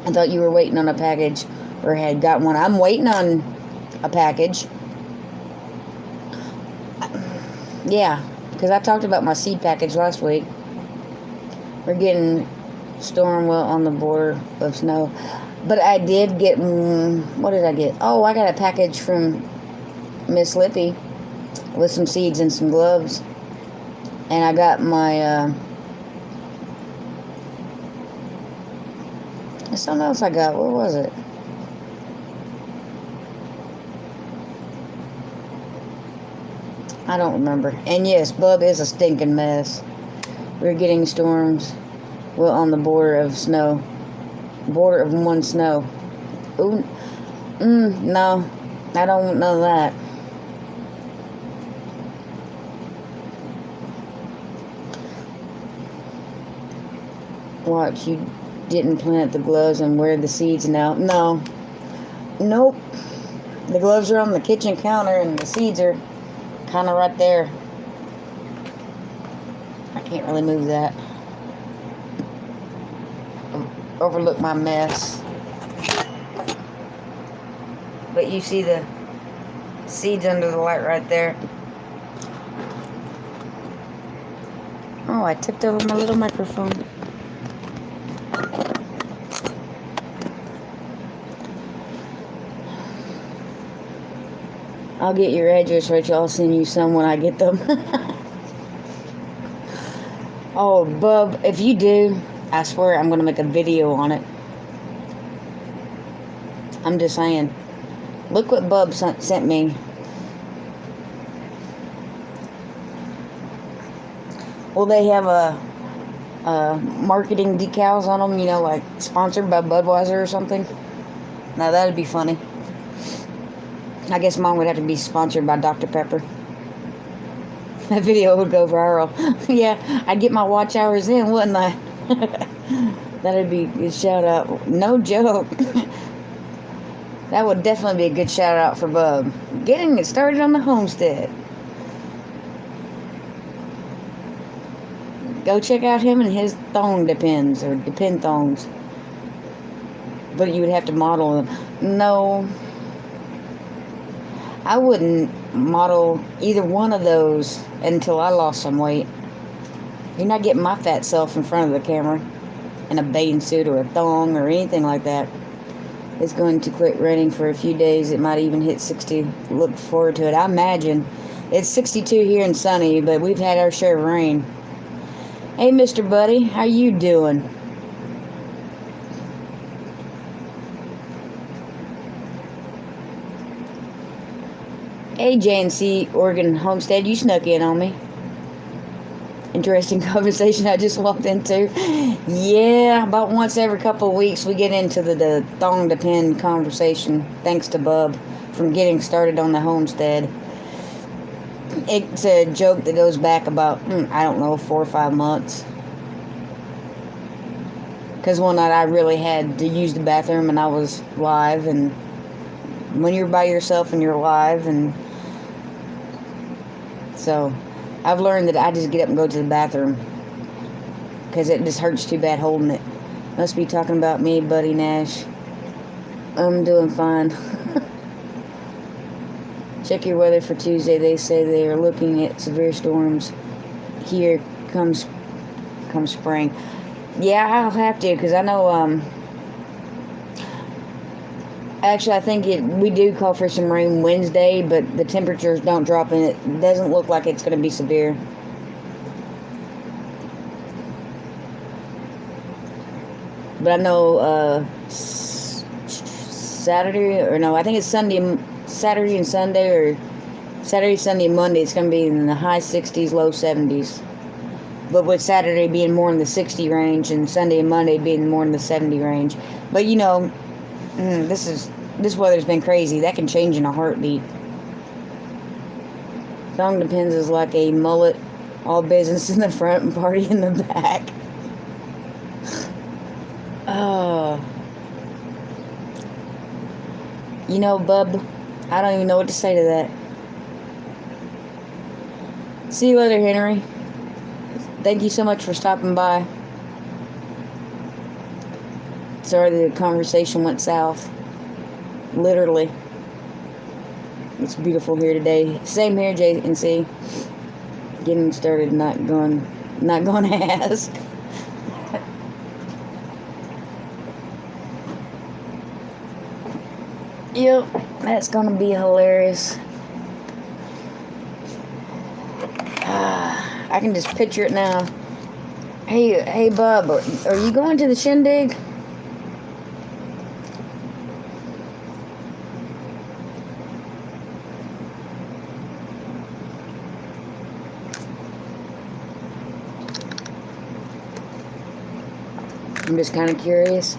I thought you were waiting on a package or had got one. I'm waiting on a package. Yeah, because I talked about my seed package last week. We're getting storm well on the border of snow. But I did get, what did I get? Oh, I got a package from Miss Lippy with some seeds and some gloves. And I got my, something else I got. What was it? I don't remember. And yes, Bub is a stinking mess. We're getting storms well on the border of snow. Border of one snow. Ooh, no. I don't know that. Watch, you didn't plant the gloves and wear the seeds now. No. Nope. The gloves are on the kitchen counter and the seeds are kind of right there. I can't really move that. Overlook my mess. But you see the seeds under the light right there. Oh, I tipped over my little microphone. I'll get your address, Rachel. I'll send you some when I get them. Oh, Bub, if you do, I swear I'm going to make a video on it. I'm just saying. Look what Bub sent me. Well, they have marketing decals on them, like sponsored by Budweiser or something. Now, that'd be funny. I guess mine would have to be sponsored by Dr. Pepper. That video would go viral. Yeah, I'd get my watch hours in, wouldn't I? That'd be a good shout out. No joke. That would definitely be a good shout out for Bub. Getting it started on the homestead. Go check out him and his thong depends, or depend thongs. But you would have to model them. No. I wouldn't model either one of those until I lost some weight. You're not getting my fat self in front of the camera in a bathing suit or a thong or anything like that. It's going to quit raining for a few days. It might even hit 60. Look forward to it. I imagine. It's 62 here and sunny, but we've had our share of rain. Hey, Mr. Buddy, how you doing? Hey, JNC Oregon Homestead, you snuck in on me. Interesting conversation I just walked into. Yeah, about once every couple of weeks we get into the thong depend conversation, thanks to Bub, from getting started on the homestead. It's a joke that goes back about, 4 or 5 months. Because one night I really had to use the bathroom and I was live, and when you're by yourself and you're live, and so I've learned that I just get up and go to the bathroom because it just hurts too bad holding it. Must be talking about me, Buddy Nash. I'm doing fine. Check your weather for Tuesday. They say they are looking at severe storms. Here comes spring. Yeah, I'll have to, because I know, actually, I think we do call for some rain Wednesday, but the temperatures don't drop, and it doesn't look like it's going to be severe. But I know I think it's Saturday and Sunday, or Saturday, Sunday, and Monday, it's going to be in the high 60s, low 70s. But with Saturday being more in the 60 range and Sunday and Monday being more in the 70 range. But this weather's been crazy. That can change in a heartbeat. Thong depends is like a mullet. All business in the front and party in the back. Oh. You know, bub, I don't even know what to say to that. See you later, Henry. Thank you so much for stopping by. Sorry the conversation went south. Literally. It's beautiful here today. Same here, J&C. Getting started, not going to ask. Yep, that's gonna be hilarious. I can just picture it now. Hey, bub, are you going to the shindig? I'm just kind of curious.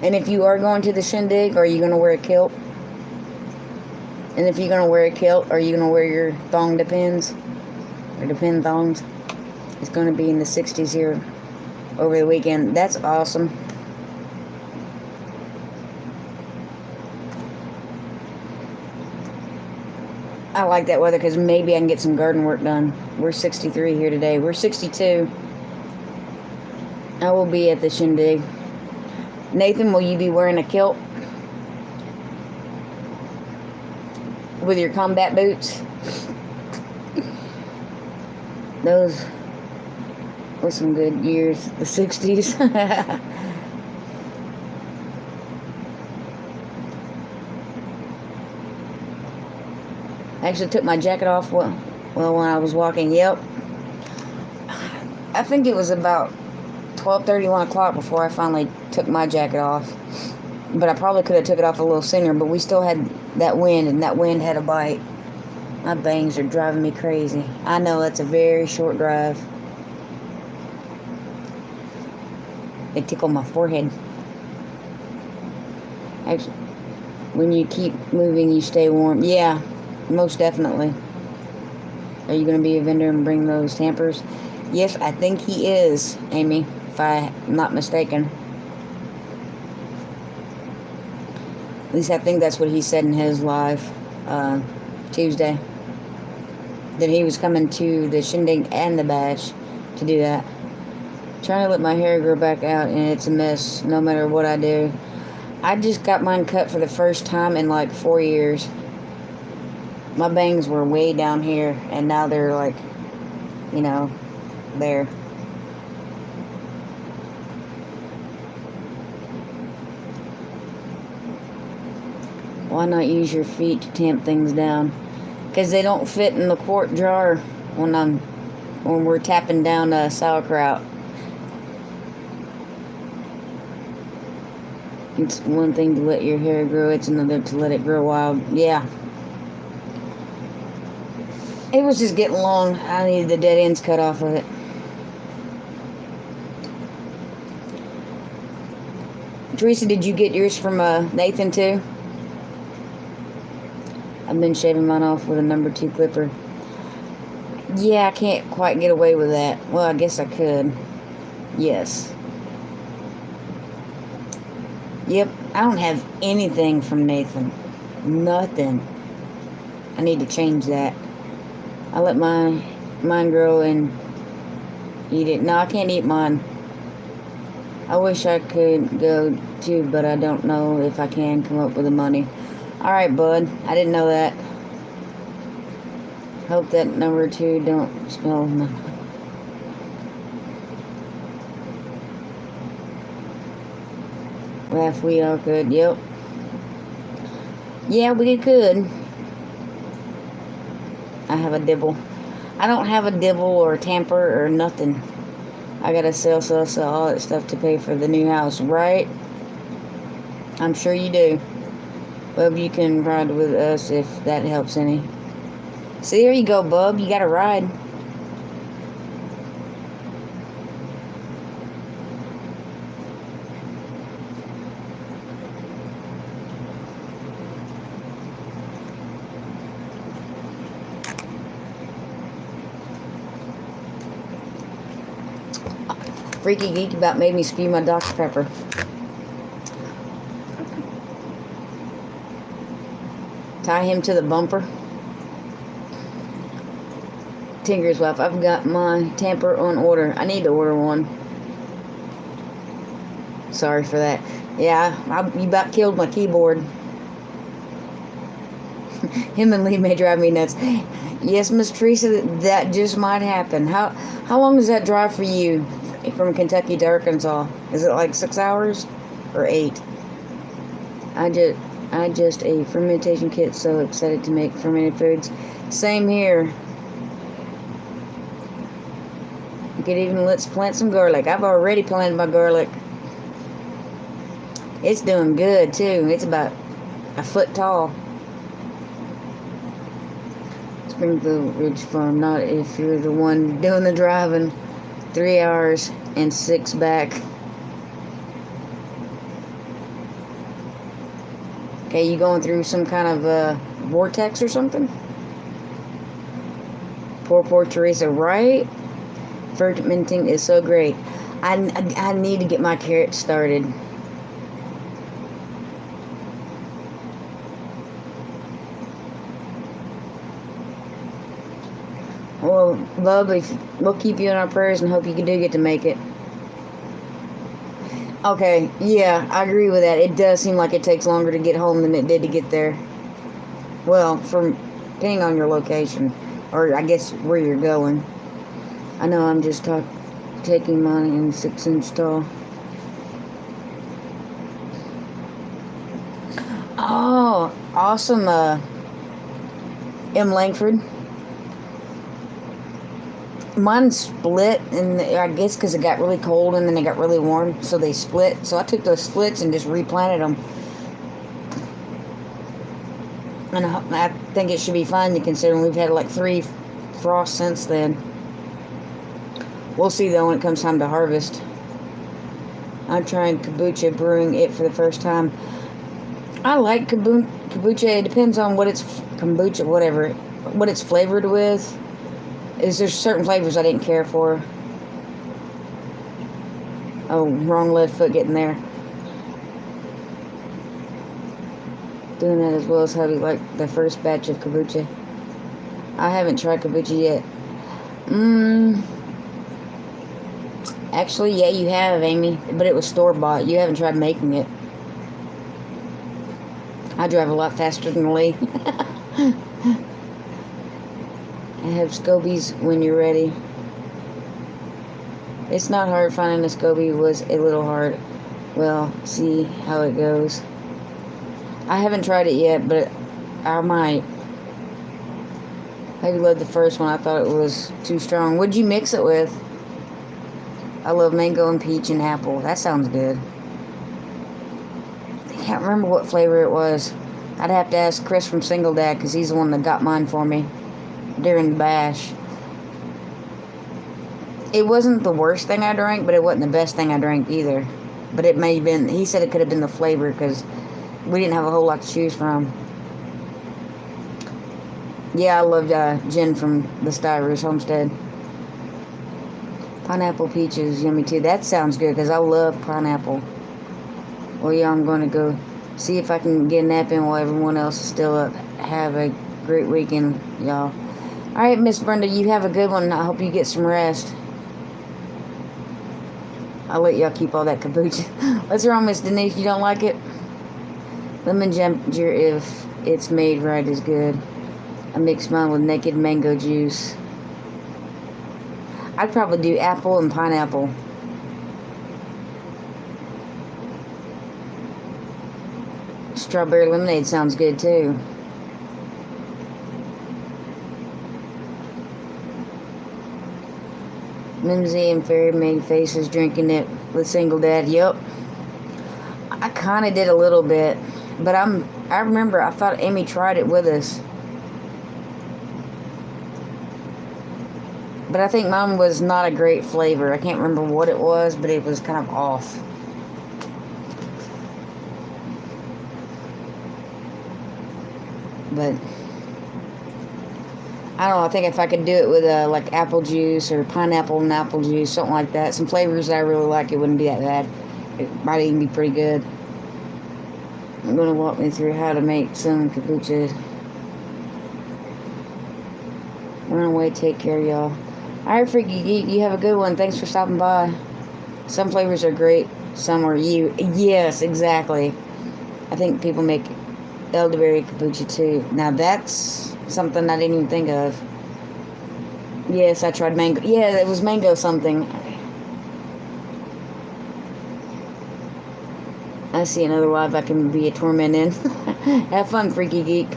And if you are going to the shindig, are you going to wear a kilt? And if you're going to wear a kilt, are you going to wear your thong depends? Or depend thongs? It's going to be in the 60s here over the weekend. That's awesome. I like that weather because maybe I can get some garden work done. We're 63 here today. We're 62. I will be at the shindig. Nathan, will you be wearing a kilt? With your combat boots? Those were some good years, the 60s. I actually took my jacket off when I was walking. Yep. I think it was about 12:30, 1 o'clock before I finally took my jacket off. But I probably could have took it off a little sooner, but we still had that wind, and that wind had a bite. My bangs are driving me crazy. I know that's a very short drive. They tickle my forehead. Actually, when you keep moving, you stay warm. Yeah, most definitely. Are you going to be a vendor and bring those tampers? Yes, I think he is, Amy, if I'm not mistaken. At least I think that's what he said in his live Tuesday. That he was coming to the shindig and the bash to do that. Trying to let my hair grow back out, and it's a mess no matter what I do. I just got mine cut for the first time in like 4 years. My bangs were way down here, and now they're like, you know, there. Why not use your feet to tamp things down? Because they don't fit in the quart jar when we're tapping down sauerkraut. It's one thing to let your hair grow, it's another to let it grow wild. Yeah. It was just getting long. I needed the dead ends cut off of it. Teresa, did you get yours from Nathan too? I've been shaving mine off with a number 2 clipper. Yeah, I can't quite get away with that. Well, I guess I could. Yes. Yep, I don't have anything from Nathan. Nothing. I need to change that. I let mine grow and eat it. No, I can't eat mine. I wish I could go too, but I don't know if I can come up with the money. Alright, bud. I didn't know that. Hope that number 2 don't smell. Laugh, we all could. Yep. Yeah, we could. I have a dibble. I don't have a dibble or a tamper or nothing. I gotta sell all that stuff to pay for the new house, right? I'm sure you do. Bub, you can ride with us if that helps any. See, there you go, Bub. You got to ride. Freaky Geek about made me spew my Dr. Pepper. Tie him to the bumper. Tinker's wife, I've got my tamper on order. I need to order one. Sorry for that. Yeah, you about killed my keyboard. Him and Lee may drive me nuts. Yes, Miss Teresa, that just might happen. How long does that drive for you from Kentucky to Arkansas? Is it like 6 hours or 8? I just a fermentation kit. So excited to make fermented foods. Same here. You could even let's plant some garlic. I've already planted my garlic. It's doing good too. It's about a foot tall. Springfield Ridge Farm. Not if you're the one doing the driving. 3 hours and 6 back. Okay, you going through some kind of vortex or something? Poor Teresa, right? Fermenting is so great. I need to get my carrots started. Well, love, we'll keep you in our prayers and hope you do get to make it. Okay, yeah, I agree with that. It does seem like it takes longer to get home than it did to get there. Well, depending on your location, or I guess where you're going. I know I'm just taking mine in 6-inch tall. Oh, awesome, M. Langford. Mine split, and I guess because it got really cold and then it got really warm, so they split. So I took those splits and just replanted them. And I think it should be fine considering we've had like 3 frosts since then. We'll see though when it comes time to harvest. I'm trying kombucha, brewing it for the first time. I like kombucha. It depends on what it's kombucha, whatever, what it's flavored with. There's certain flavors I didn't care for. Oh, wrong left foot getting there. Doing that as well as how we like the first batch of kombucha. I haven't tried kombucha yet. Actually, yeah, you have, Amy, but it was store-bought. You haven't tried making it. I drive a lot faster than Lee. I have scobies when you're ready. It's not hard. Finding a SCOBY was a little hard. Well, see how it goes. I haven't tried it yet, but I might. I loved the first one. I thought it was too strong. What'd you mix it with? I love mango and peach and apple. That sounds good. I can't remember what flavor it was. I'd have to ask Chris from Single Dad because he's the one that got mine for me during the bash. It wasn't the worst thing I drank, but it wasn't the best thing I drank either. But it may have been, he said it could have been the flavor because we didn't have a whole lot to choose from. Yeah, I loved gin from the Styrus Homestead. Pineapple peach is yummy too. That sounds good because I love pineapple. Well, yeah, I'm going to go see if I can get a nap in while everyone else is still up. Have a great weekend, y'all. All right, Miss Brenda, you have a good one. I hope you get some rest. I'll let y'all keep all that kombucha. What's wrong, Miss Denise? You don't like it? Lemon ginger, if it's made right, is good. I mix mine with naked mango juice. I'd probably do apple and pineapple. Strawberry lemonade sounds good too. Mimsy and Fairy made faces drinking it with Single Dad. Yep. I kind of did a little bit, but I remember I thought Amy tried it with us. But I think mine was not a great flavor. I can't remember what it was, but it was kind of off. But I don't know. I think if I could do it with like apple juice or pineapple and apple juice, something like that, some flavors that I really like, it wouldn't be that bad. It might even be pretty good. I'm going to walk me through how to make some kombucha. Run away. Take care, y'all. Alright, Freaky Geek. You have a good one. Thanks for stopping by. Some flavors are great. Some are you. Yes, exactly. I think people make elderberry kombucha too. Now that's something I didn't even think of. Yes, I tried mango. Yeah, it was mango something. I see another live I can be a torment in. Have fun, Freaky Geek.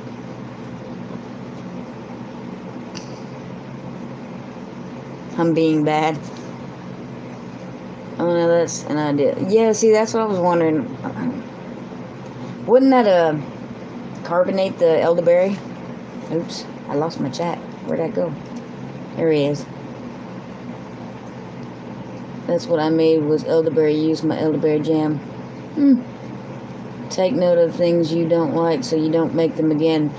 I'm being bad. Oh no, that's an idea. Yeah, see, that's what I was wondering. Wouldn't that carbonate the elderberry? Oops, I lost my chat. Where'd that go? There he is. That's what I made was elderberry. Use my elderberry jam. Take note of things you don't like so you don't make them again.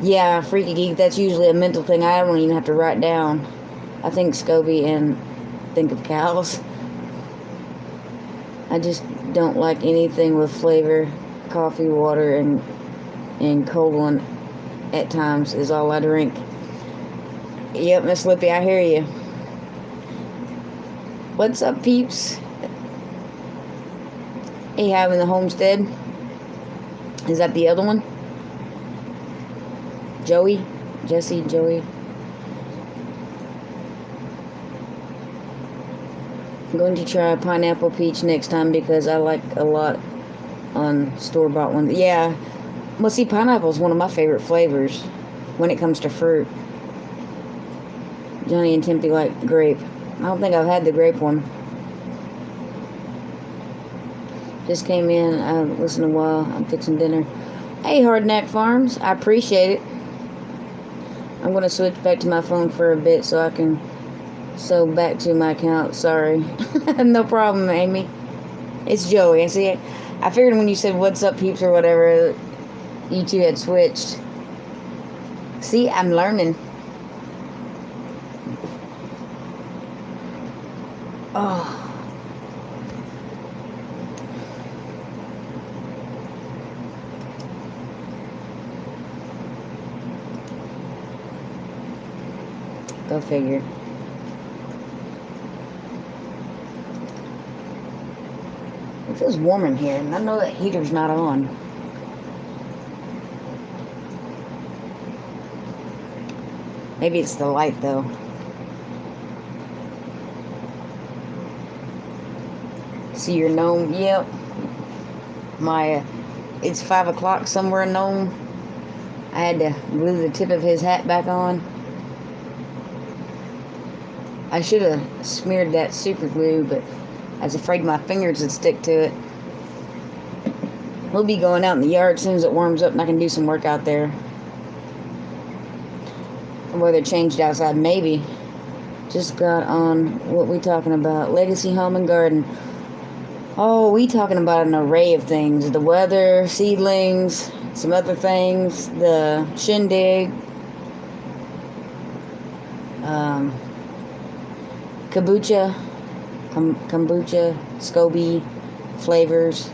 Yeah, Freaky Geek, that's usually a mental thing I don't even have to write down. I think SCOBY and think of cows. I just don't like anything with flavor. Coffee, water, and cold one at times is all I drink. Yep, Miss Lippy, I hear you. What's up, peeps? Hey, having the homestead. Is that the other one? Joey? Jesse, Joey? I'm going to try pineapple peach next time because I like a lot on store-bought ones. Yeah. Well, see, pineapple is one of my favorite flavors when it comes to fruit. Johnny and Tempe like grape. I don't think I've had the grape one. Just came in. I listened a while. I'm fixing dinner. Hey, Hardneck Farms. I appreciate it. I'm going to switch back to my phone for a bit so I can sew back to my account. Sorry. No problem, Amy. It's Joey. I see it. I figured when you said what's up, peeps, or whatever, you two had switched. See, I'm learning. Oh. Go figure. It feels warm in here, and I know that heater's not on. Maybe it's the light, though. See your gnome? Yep. It's 5 o'clock somewhere in Nome. I had to glue the tip of his hat back on. I should have smeared that super glue, but I was afraid my fingers would stick to it. We'll be going out in the yard as soon as it warms up and I can do some work out there. Weather changed outside, maybe. Just got on what we talking about. Legacy Home and Garden. Oh, we talking about an array of things. The weather, seedlings, some other things, the shindig, kombucha, SCOBY, flavors.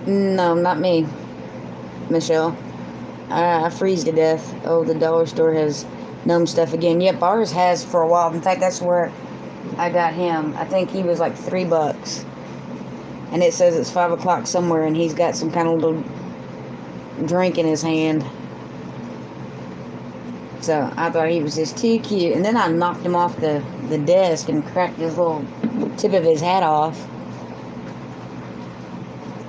No, not me, Michelle. I freeze to death. Oh, the dollar store has gnome stuff again. Yep, ours has for a while. In fact, that's where I got him. I think he was like $3. And it says it's 5 o'clock somewhere, and he's got some kind of little drink in his hand. So I thought he was just too cute. And then I knocked him off the desk and cracked his little tip of his hat off.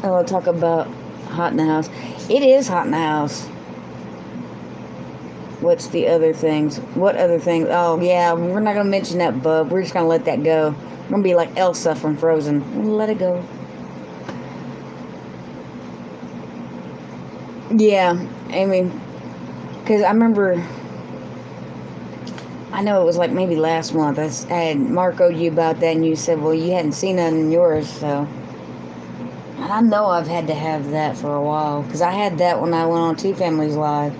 Oh, I'll talk about hot in the house. It is hot in the house. What's the other things? What other things? Oh, yeah, we're not going to mention that, bub. We're just going to let that go. We're going to be like Elsa from Frozen. Let it go. Yeah, I mean, because I remember, I know it was like maybe last month, I had Marco'd you about that, and you said, well, you hadn't seen none in yours, so. And I know I've had to have that for a while, because I had that when I went on Two Families Live.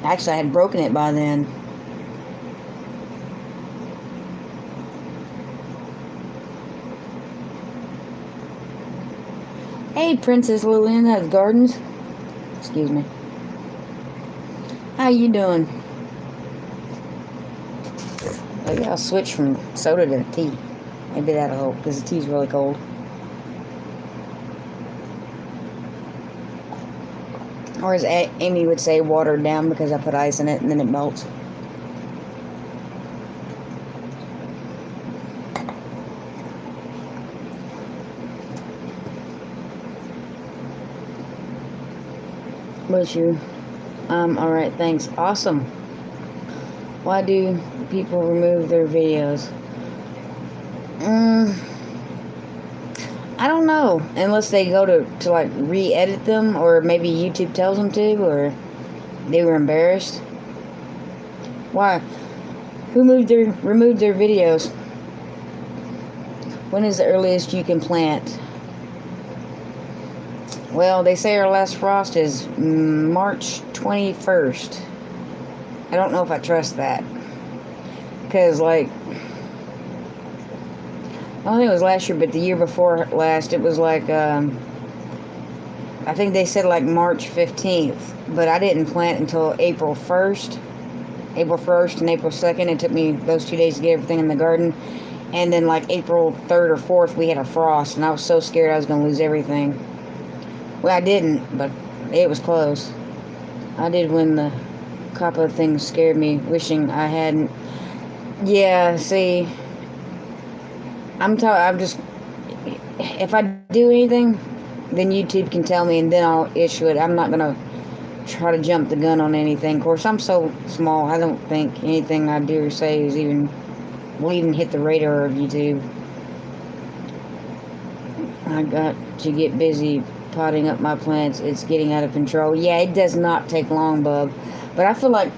Actually, I had broken it by then. Hey, Princess Lillian has gardens. Excuse me. How you doing? Maybe I'll switch from soda to tea. Maybe that'll help because the tea's really cold. Or as Amy would say, watered down because I put ice in it and then it melts. Bless you. Alright, thanks. Awesome. Why do people remove their videos? I don't know. Unless they go to like re-edit them, or maybe YouTube tells them to, or they were embarrassed. Why? Who removed their videos? When is the earliest you can plant? Well, they say our last frost is March 21st. I don't know if I trust that. Because, like, I don't think it was last year, but the year before last, it was like, I think they said like March 15th. But I didn't plant until April 1st. April 1st and April 2nd. It took me those 2 days to get everything in the garden. And then like April 3rd or 4th, we had a frost. And I was so scared I was going to lose everything. Well, I didn't, but it was close. I did when the couple of things scared me, wishing I hadn't. Yeah, see, I'm just, if I do anything, then YouTube can tell me and then I'll issue it. I'm not going to try to jump the gun on anything. Of course, I'm so small, I don't think anything I do or say will even hit the radar of YouTube. I got to get busy potting up my plants. It's getting out of control. Yeah, it does not take long, bub. But I feel like,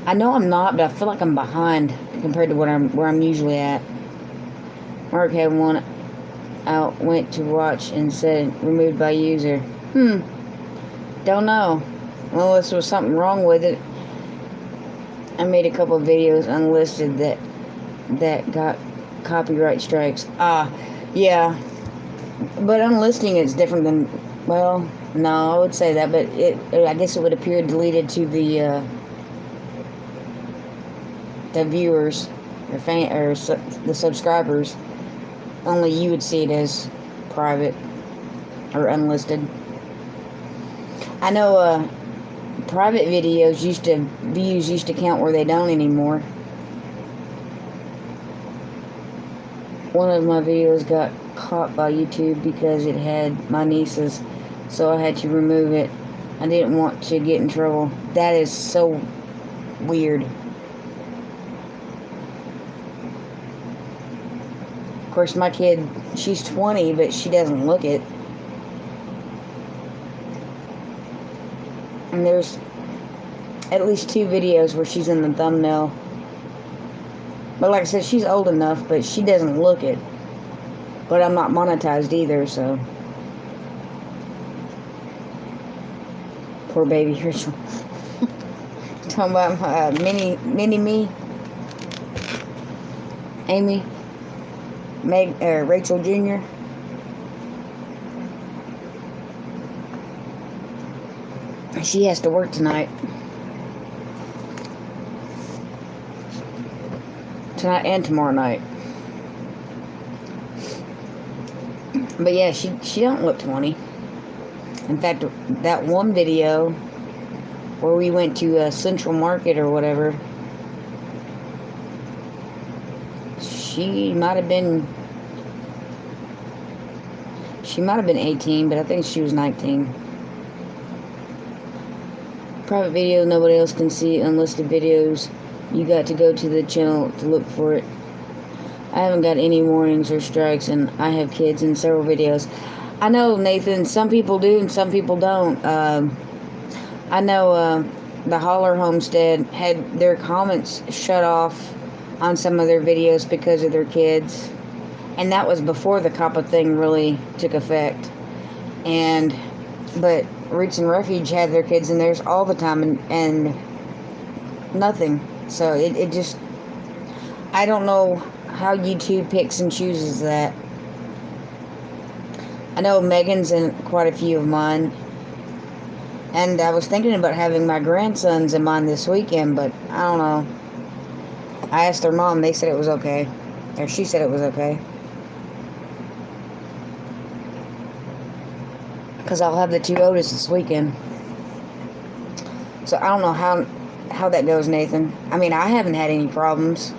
I know I'm not, but I feel like I'm behind compared to where I'm usually at. Mark had one out, went to watch and said removed by user. Don't know. Unless there was something wrong with it. I made a couple of videos unlisted that got copyright strikes. Yeah. But unlisting is different than, well, no, I would say that, but I guess it would appear deleted to the viewers or the subscribers. Only you would see it as private or unlisted. I know private videos views used to count where they don't anymore. One of my videos got caught by YouTube because it had my nieces, so I had to remove it. I didn't want to get in trouble. That is so weird. Of course, my kid, she's 20, but she doesn't look it. And there's at least 2 videos where she's in the thumbnail. But like I said, she's old enough, but she doesn't look it. But I'm not monetized either, so. Poor baby Rachael. Talking about mini-me. Amy. Rachael Jr. She has to work tonight. Tonight and tomorrow night. But yeah, she don't look 20. In fact, that one video where we went to Central Market or whatever, she might have been 18, but I think she was 19. Private video nobody else can see. Unlisted videos, you got to go to the channel to look for it. I haven't got any warnings or strikes, and I have kids in several videos. I know, Nathan, some people do and some people don't. I know the Holler Homestead had their comments shut off on some of their videos because of their kids. And that was before the COPPA thing really took effect. But Roots and Refuge had their kids in theirs all the time and nothing. So it just, I don't know how YouTube picks and chooses that. I know Megan's in quite a few of mine. And I was thinking about having my grandsons in mine this weekend, but I don't know. I asked their mom, they said it was okay. Or she said it was okay. Because I'll have the two oldest this weekend. So I don't know how that goes, Nathan. I mean, I haven't had any problems.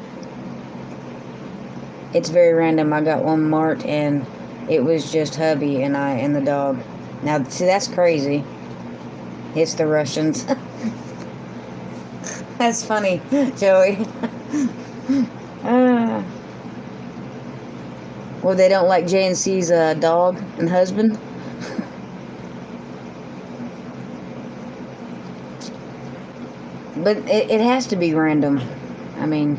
It's very random. I got one Mart, and it was just hubby and I and the dog. Now, see, that's crazy. It's the Russians. That's funny, Joey. Well, they don't like JNC's dog and husband. But it has to be random. I mean,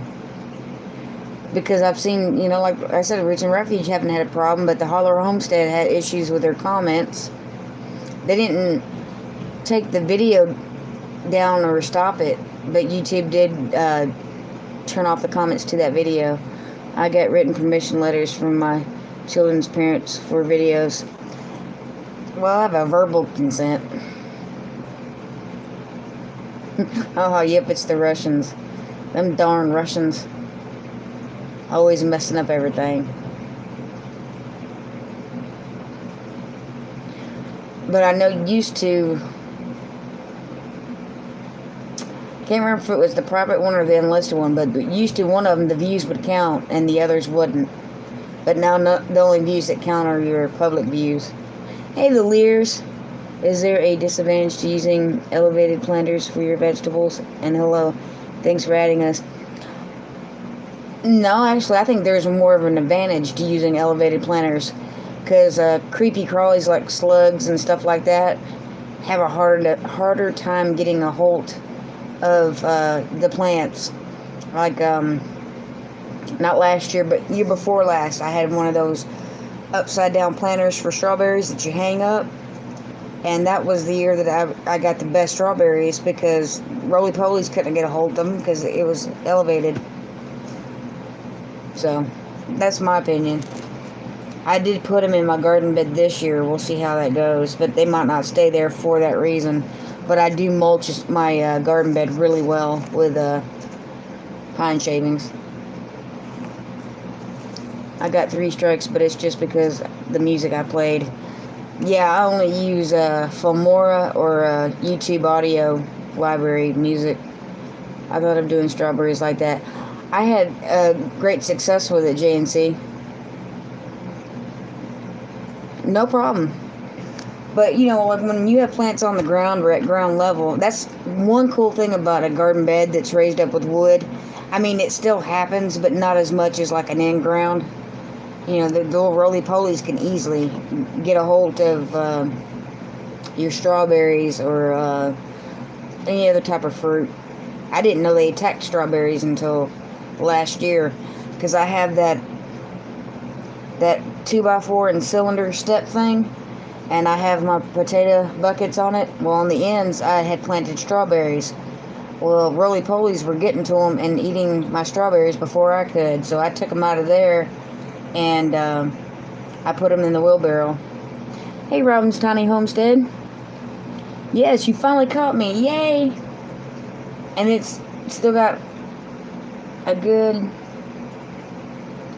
because I've seen, like I said, Rich and Refuge haven't had a problem, but the Holler Homestead had issues with their comments. They didn't take the video down or stop it, but YouTube did turn off the comments to that video. I got written permission letters from my children's parents for videos. Well, I have a verbal consent. Oh, yep, it's the Russians. Them darn Russians. Always messing up everything. But I know used to... Can't remember if it was the private one or the enlisted one, but used to one of them, the views would count and the others wouldn't. But now the only views that count are your public views. Hey, the Lears. Is there a disadvantage to using elevated planters for your vegetables? And hello, thanks for adding us. No, actually, I think there's more of an advantage to using elevated planters, because creepy crawlies like slugs and stuff like that have a harder time getting a hold of the plants. Like, not last year, but year before last, I had one of those upside down planters for strawberries that you hang up. And that was the year that I got the best strawberries, because roly-polies couldn't get a hold of them because it was elevated. So, that's my opinion. I did put them in my garden bed this year. We'll see how that goes. But they might not stay there for that reason. But I do mulch my garden bed really well with pine shavings. I got 3 strikes, but it's just because the music I played. Yeah, I only use Filmora or YouTube audio library music. I thought of doing strawberries like that. I had great success with it, JNC. No problem. But, like when you have plants on the ground or at ground level, that's one cool thing about a garden bed that's raised up with wood. I mean, it still happens, but not as much as like an in-ground. The little roly-polies can easily get a hold of your strawberries or any other type of fruit. I didn't know they attacked strawberries until last year, because I have that 2x4 and cylinder step thing, and I have my potato buckets on it. Well, on the ends, I had planted strawberries. Well, roly-polies were getting to them and eating my strawberries before I could, so I took them out of there. And I put them in the wheelbarrow. Hey, Robin's Tiny Homestead. Yes, you finally caught me. Yay! And it's still got a good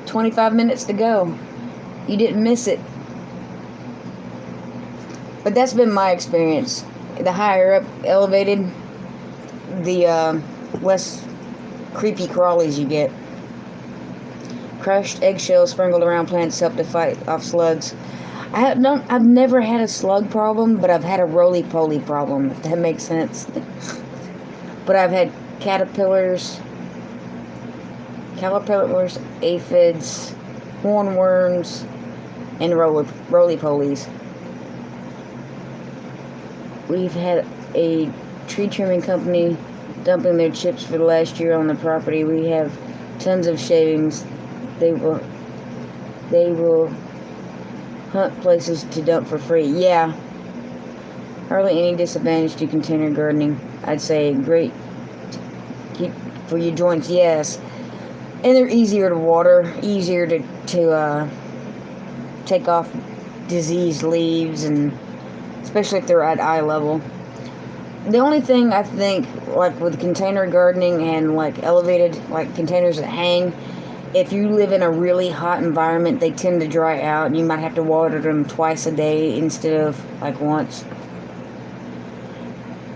25 minutes to go. You didn't miss it. But that's been my experience. The higher up elevated, the less creepy crawlies you get. Crushed eggshells sprinkled around plants help to fight off slugs. I've never had a slug problem, but I've had a roly-poly problem, if that makes sense. But I've had caterpillars, aphids, hornworms, and roly-polies. We've had a tree trimming company dumping their chips for the last year on the property. We have tons of shavings. They will hunt places to dump for free. Yeah. Hardly any disadvantage to container gardening. I'd say great for your joints, yes. And they're easier to water, easier to take off diseased leaves, and especially if they're at eye level. The only thing I think, like with container gardening and like elevated, like containers that hang, if you live in a really hot environment, they tend to dry out, and you might have to water them twice a day instead of like once.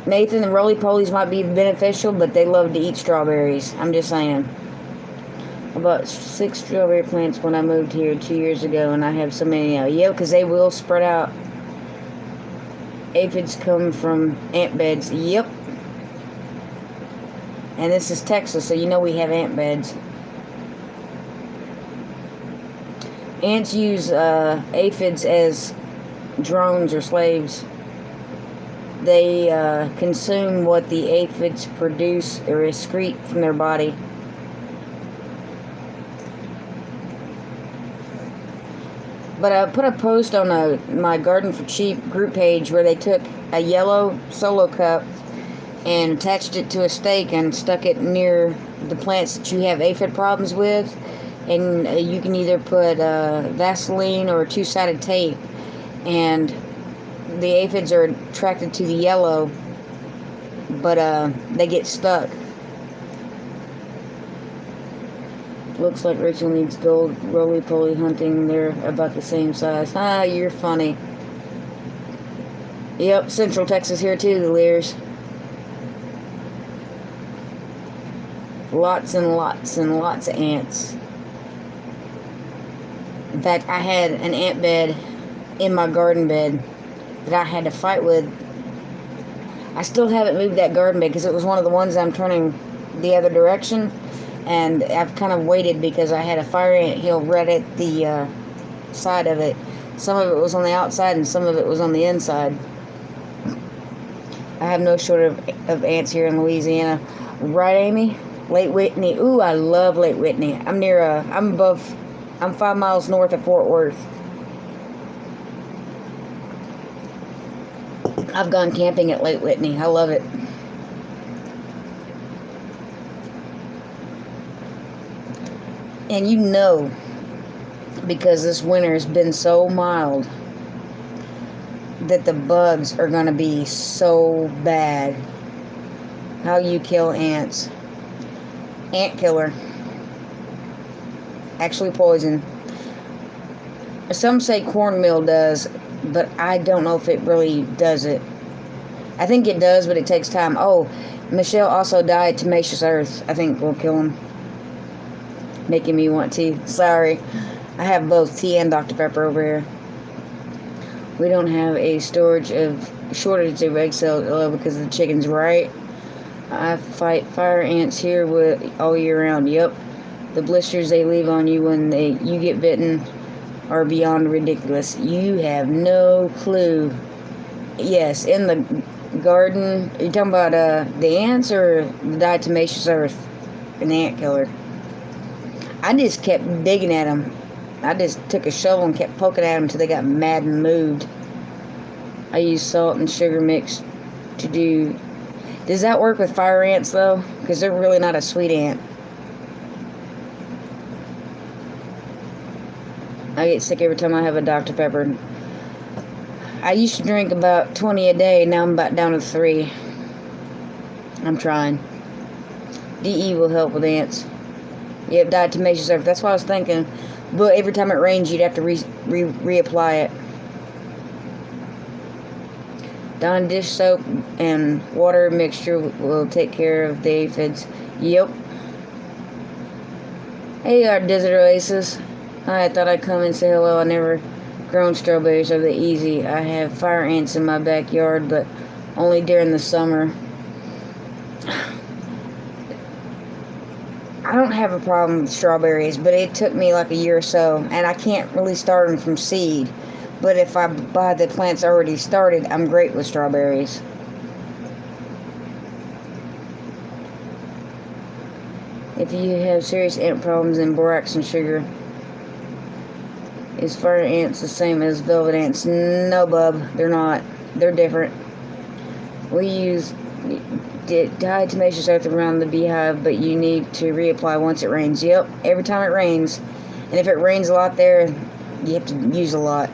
Nathan, the roly-polies might be beneficial, but they love to eat strawberries. I'm just saying. I bought 6 strawberry plants when I moved here 2 years ago, and I have so many now. Yeah, because they will spread out. Aphids come from ant beds. Yep. And this is Texas, so you know we have ant beds. Ants use aphids as drones or slaves. They consume what the aphids produce or excrete from their body. But I put a post on my Garden for Cheap group page where they took a yellow Solo cup and attached it to a stake and stuck it near the plants that you have aphid problems with. And you can either put Vaseline or two-sided tape. And the aphids are attracted to the yellow, but they get stuck. Looks like Rachael needs gold roly-poly hunting. They're about the same size. Ah, you're funny. Yep, Central Texas here too, the Lears. Lots and lots and lots of ants. In fact, I had an ant bed in my garden bed that I had to fight with. I still haven't moved that garden bed because it was one of the ones I'm turning the other direction. And I've kind of waited because I had a fire ant hill right at the side of it. Some of it was on the outside and some of it was on the inside. I have no shortage of ants here in Louisiana. Right, Amy? Lake Whitney. Ooh, I love Lake Whitney. I'm 5 miles north of Fort Worth. I've gone camping at Lake Whitney. I love it. And you know, because this winter has been so mild, that the bugs are going to be so bad. How you kill ants. Ant killer. Actually poison. Some say cornmeal does, but I don't know if it really does it. I think it does, but it takes time. Oh, Michelle also died. Tenacious Earth, I think, will kill him. Making me want tea. Sorry. I have both tea and Dr. Pepper over here. We don't have a shortage of egg cells because of the chickens, right? I fight fire ants here all year round. Yep. The blisters they leave on you when you get bitten are beyond ridiculous. You have no clue. Yes, in the garden. Are you talking about the ants or the diatomaceous earth and the ant killer? I just kept digging at them. I just took a shovel and kept poking at them until they got mad and moved. I use salt and sugar mix to do. Does that work with fire ants though? Because they're really not a sweet ant. I get sick every time I have a Dr. Pepper. I used to drink about 20 a day. Now I'm about down to 3. I'm trying. DE will help with ants. Yep, diatomaceous earth. That's what I was thinking. But every time it rains, you'd have to reapply it. Dawn dish soap and water mixture will take care of the aphids. Yep. Hey, our desert oasis. I thought I'd come and say hello. I never grown strawberries. Are they easy? I have fire ants in my backyard, but only during the summer. I don't have a problem with strawberries, but it took me like a year or so, and I can't really start them from seed. But if I buy the plants already started, I'm great with strawberries. If you have serious ant problems, then borax and sugar. Is fire ants the same as velvet ants? No, bub, they're not. They're different. We use diatomaceous earth around the beehive, but you need to reapply once it rains. Yep, every time it rains. And if it rains a lot there, you have to use a lot.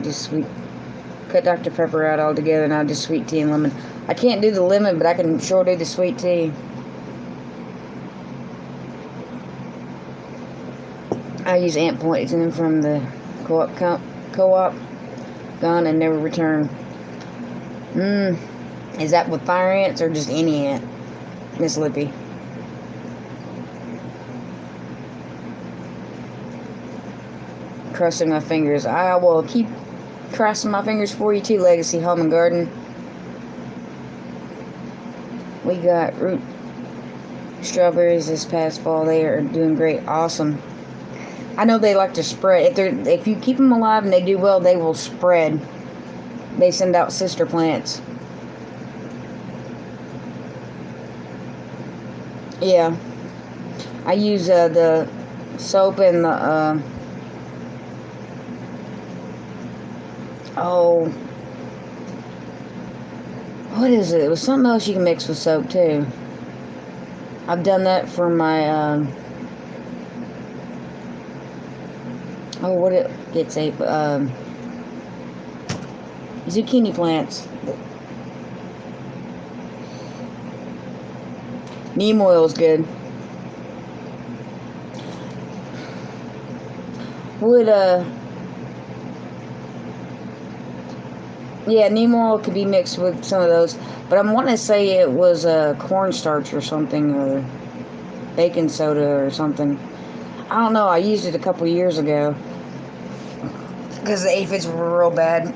Just cut Dr. Pepper out altogether, and I'll do sweet tea and lemon. I can't do the lemon, but I can sure do the sweet tea. I use ant poison from the co-op. Gone and never return. Is that with fire ants or just any ant, Miss Lippy? Crossing my fingers. I will keep crossing my fingers for you too, Legacy Home and Garden. We got root strawberries this past fall. They are doing great. Awesome. I know they like to spread. If you keep them alive and they do well, they will spread. They send out sister plants. Yeah. I use the soap and the what is it? It was something else you can mix with soap too. I've done that for my zucchini plants. Neem oil is good. Yeah, neem oil could be mixed with some of those, but I'm wanting to say it was cornstarch or something, or baking soda or something. I don't know. I used it a couple years ago because the aphids were real bad.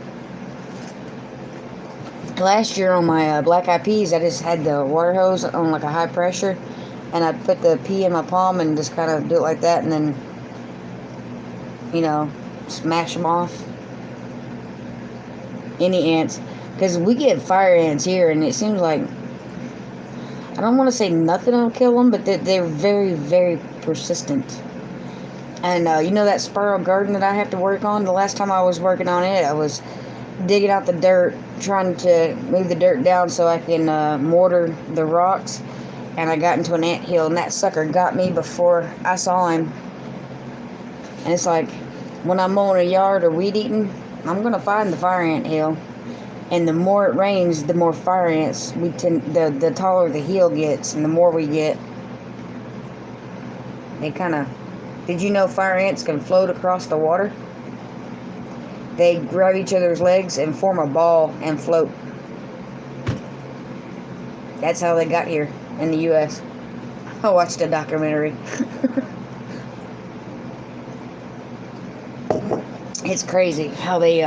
Last year on my black eyed peas, I just had the water hose on like a high pressure, and I'd put the pea in my palm and just kind of do it like that, and then, smash them off. Any ants, because we get fire ants here, and it seems like, I don't want to say nothing will kill them, but they're very, very persistent. And that spiral garden that I have to work on, the last time I was working on it, I was digging out the dirt, trying to move the dirt down so I can mortar the rocks, and I got into an ant hill, and that sucker got me before I saw him. And it's like, when I'm mowing a yard or weed eating, I'm going to find the fire ant hill, and the more it rains, the more fire ants the taller the hill gets, and the more we get. They kind of, did you know fire ants can float across the water? They grab each other's legs and form a ball and float. That's how they got here in the U.S. I watched a documentary. It's crazy how they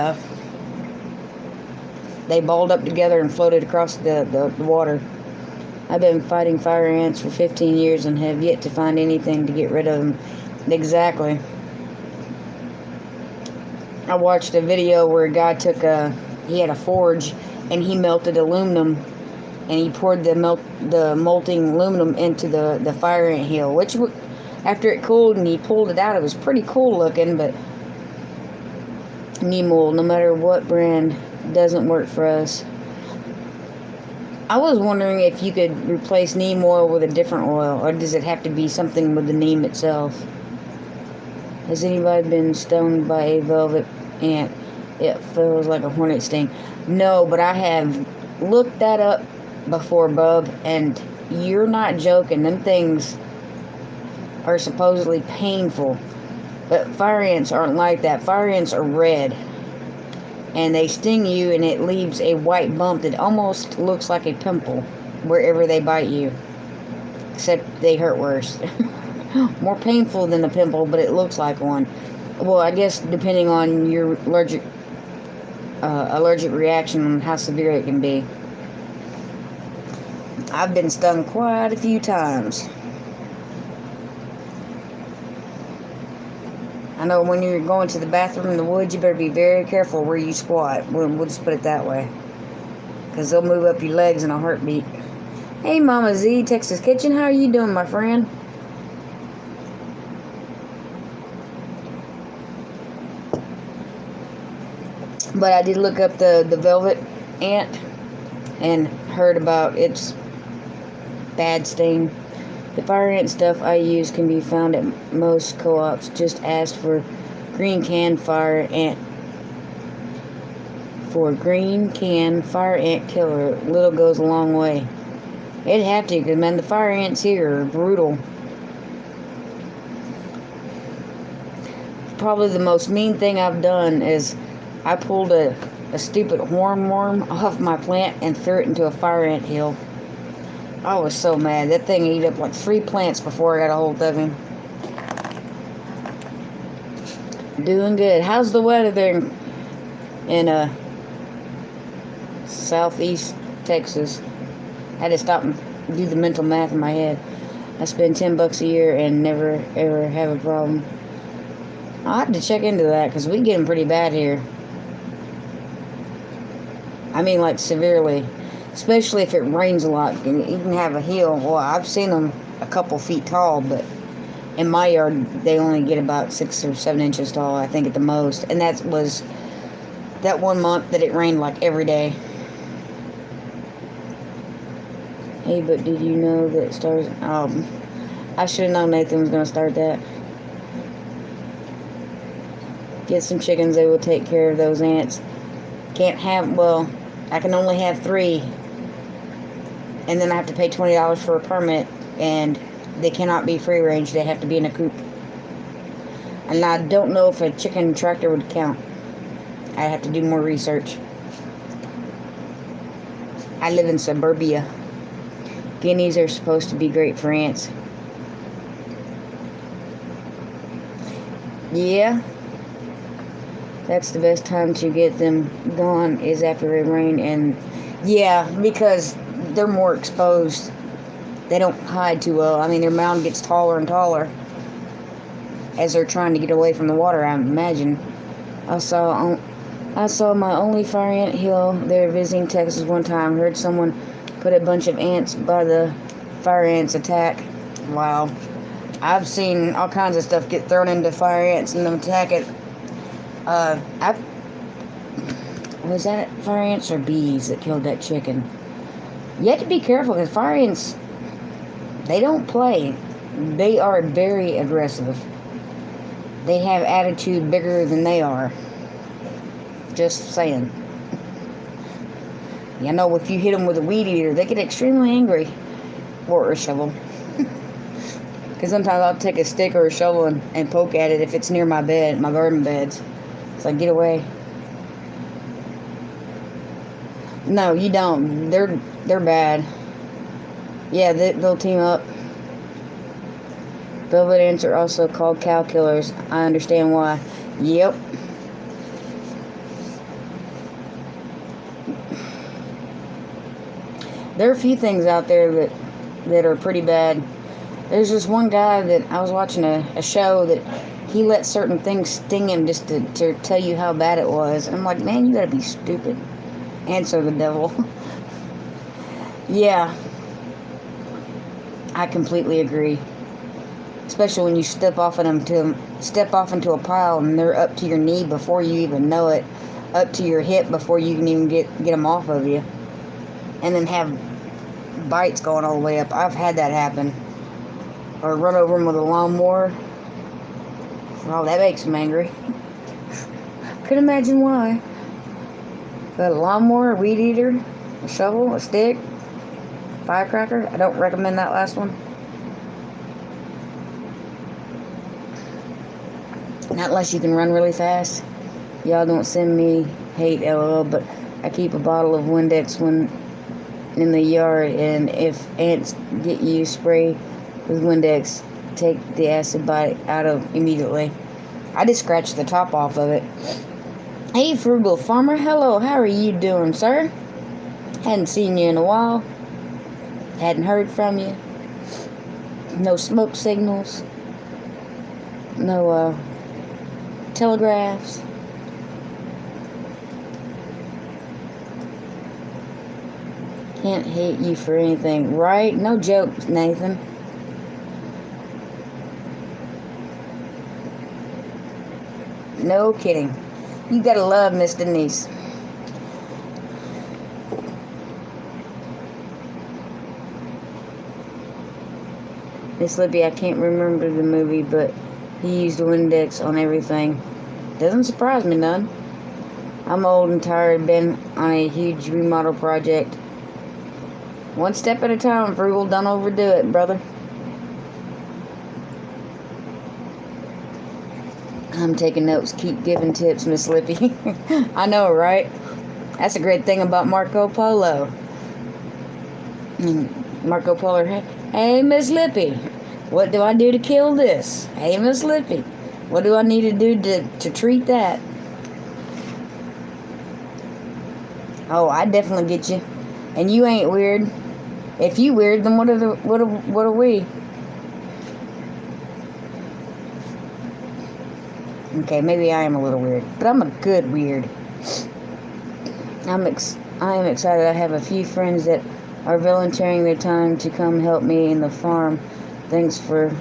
balled up together and floated across the water. I've been fighting fire ants for 15 years and have yet to find anything to get rid of them. Exactly. I watched a video where a guy he had a forge, and he melted aluminum, and he poured the molting aluminum into the fire ant hill, which after it cooled and he pulled it out, it was pretty cool looking, but neem oil, no matter what brand, doesn't work for us. I was wondering if you could replace neem oil with a different oil, or does it have to be something with the neem itself? Has anybody been stung by a velvet ant? It feels like a hornet sting. No, but I have looked that up before, bub, and you're not joking. Them things are supposedly painful. But fire ants aren't like that. Fire ants are red. And they sting you, and it leaves a white bump that almost looks like a pimple wherever they bite you. Except they hurt worse. More painful than a pimple, but it looks like one. Well, I guess depending on your allergic reaction and how severe it can be. I've been stung quite a few times. I know when you're going to the bathroom in the woods, you better be very careful where you squat. We'll just put it that way. Because they'll move up your legs in a heartbeat. Hey, Mama Z, Texas Kitchen. How are you doing, my friend? But I did look up the velvet ant and heard about its bad sting. The fire ant stuff I use can be found at most co-ops. Just ask for green can fire ant for green can fire ant killer. Little goes a long way. It'd have to, because, man, the fire ants here are brutal. Probably the most mean thing I've done is I pulled a stupid hornworm off my plant and threw it into a fire ant hill. I was so mad. That thing ate up like 3 plants before I got a hold of him. Doing good. How's the weather there in southeast Texas? I had to stop and do the mental math in my head. I spend $10 a year and never ever have a problem. I'll have to check into that, because we get them pretty bad here. I mean, like, severely. Especially if it rains a lot. You can have a hill. Well, I've seen them a couple feet tall, but in my yard, they only get about 6 or 7 inches tall, I think, at the most. And that was that one month that it rained, like, every day. Hey, but did you know that stars... I should have known Nathan was going to start that. Get some chickens, they will take care of those ants. Can't have... Well, I can only have 3. And then I have to pay $20 for a permit. And they cannot be free range. They have to be in a coop. And I don't know if a chicken tractor would count. I have to do more research. I live in suburbia. Guineas are supposed to be great for ants. Yeah. That's the best time to get them gone is after a rain. And yeah, because they're more exposed. They don't hide too well. I mean, their mound gets taller and taller as they're trying to get away from the water, I imagine. I saw my only fire ant hill there visiting Texas one time. Heard someone put a bunch of ants by the fire ants attack. Wow. I've seen all kinds of stuff get thrown into fire ants and them attack it. Was that fire ants or bees that killed that chicken? You have to be careful, because fire ants, they don't play. They are very aggressive. They have attitude bigger than they are. Just saying. You know, if you hit them with a weed eater, they get extremely angry. Or a shovel. Because sometimes I'll take a stick or a shovel and poke at it if it's near my bed, my garden beds. It's like, get away. No, you don't. They're bad. Yeah, they'll team up. Velvet ants are also called cow killers. I understand why. Yep. There are a few things out there that are pretty bad. There's this one guy that I was watching a show that he let certain things sting him just to tell you how bad it was. And I'm like, man, you gotta be stupid. Answer the devil. Yeah. I completely agree. Especially when you step off into a pile and they're up to your knee before you even know it. Up to your hip before you can even get them off of you. And then have bites going all the way up. I've had that happen. Or run over them with a lawnmower. Oh, that makes them angry. Couldn't imagine why. But a lawnmower, a weed eater, a shovel, a stick, firecracker. I don't recommend that last one. Not unless you can run really fast. Y'all don't send me hate, LOL, but I keep a bottle of Windex when in the yard, and if ants get you, spray with Windex. Take the acid bite out of immediately. I just scratched the top off of it. Hey, Frugal Farmer. Hello, how are you doing, sir? Hadn't seen you in a while. Hadn't heard from you. No smoke signals. No, telegraphs. Can't hate you for anything, right? No jokes, Nathan. No kidding. You gotta love Miss Denise. Miss Libby, I can't remember the movie, but he used Windex on everything. Doesn't surprise me none. I'm old and tired, been on a huge remodel project. One step at a time, Frugal. Don't overdo it, brother. I'm taking notes. Keep giving tips, Miss Lippy. I know, right? That's a great thing about Marco Polo. Marco Polo, hey, Miss Lippy, what do I do to kill this? Hey, Miss Lippy, what do I need to do to treat that? Oh, I definitely get you. And you ain't weird. If you weird, then what are we? Okay, maybe I am a little weird, but I'm a good weird. I am excited. I have a few friends that are volunteering their time to come help me in the farm. Thanks for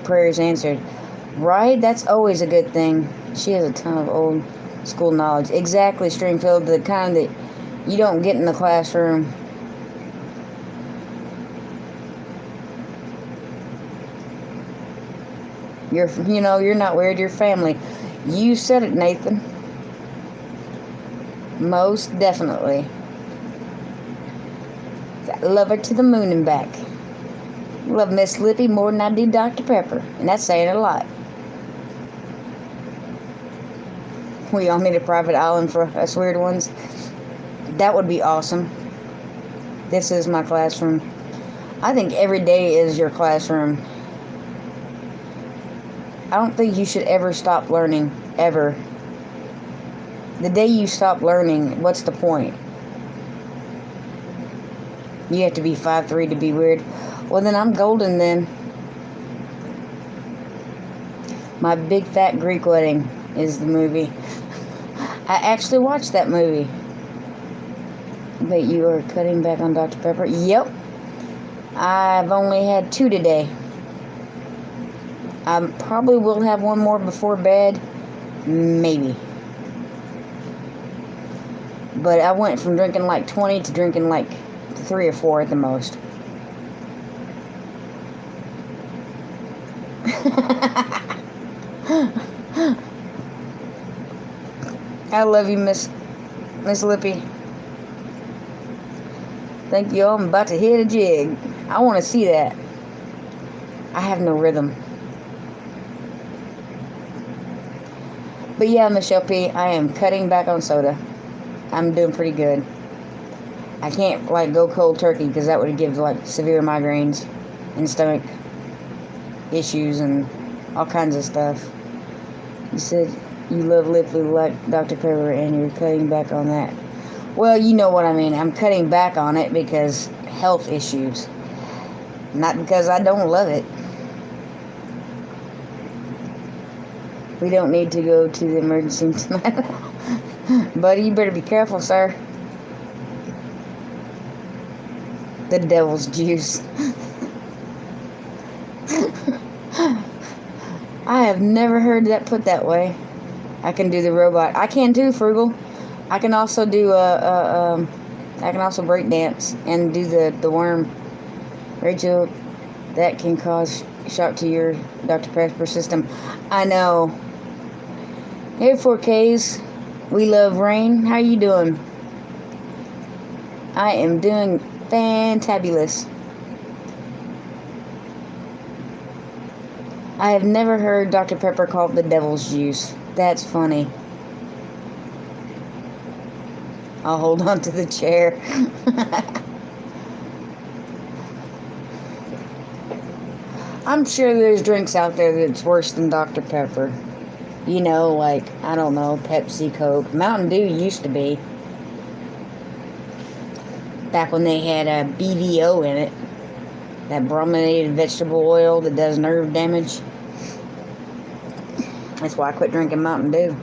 prayers answered. Right? That's always a good thing. She has a ton of old school knowledge. Exactly, Stringfield, the kind that you don't get in the classroom. You're not weird, you're family. You said it, Nathan. Most definitely. Love her to the moon and back. Love Miss Lippy more than I do Dr. Pepper. And that's saying a lot. We all need a private island for us weird ones. That would be awesome. This is my classroom. I think every day is your classroom. I don't think you should ever stop learning. Ever. The day you stop learning, what's the point? You have to be 5'3" to be weird. Well, then I'm golden then. My Big Fat Greek Wedding is the movie. I actually watched that movie. But you are cutting back on Dr. Pepper? Yep. I've only had 2 today. I probably will have 1 more before bed. Maybe. But I went from drinking like 20 to drinking like 3 or 4 at the most. I love you, Miss Lippy. Thank you. I'm about to hit a jig. I want to see that. I have no rhythm. But yeah, Michelle P, I am cutting back on soda. I'm doing pretty good. I can't like go cold turkey because that would give like severe migraines and stomach issues and all kinds of stuff. You said you love Lippy like Dr. Pepper and you're cutting back on that. Well, you know what I mean. I'm cutting back on it because health issues. Not because I don't love it. We don't need to go to the emergency room tonight. Buddy, you better be careful, sir. The devil's juice. I have never heard that put that way. I can do the robot. I can too, Frugal. I can also do I can also break dance and do the worm. Rachael, that can cause shock to your Dr. Pepper system. I know. Hey 4Ks, we love rain. How you doing? I am doing fantabulous. I have never heard Dr. Pepper called the devil's juice. That's funny. I'll hold on to the chair. I'm sure there's drinks out there that's worse than Dr. Pepper. You know, like, I don't know, Pepsi, Coke. Mountain Dew used to be. Back when they had a BVO in it. That brominated vegetable oil that does nerve damage. That's why I quit drinking Mountain Dew.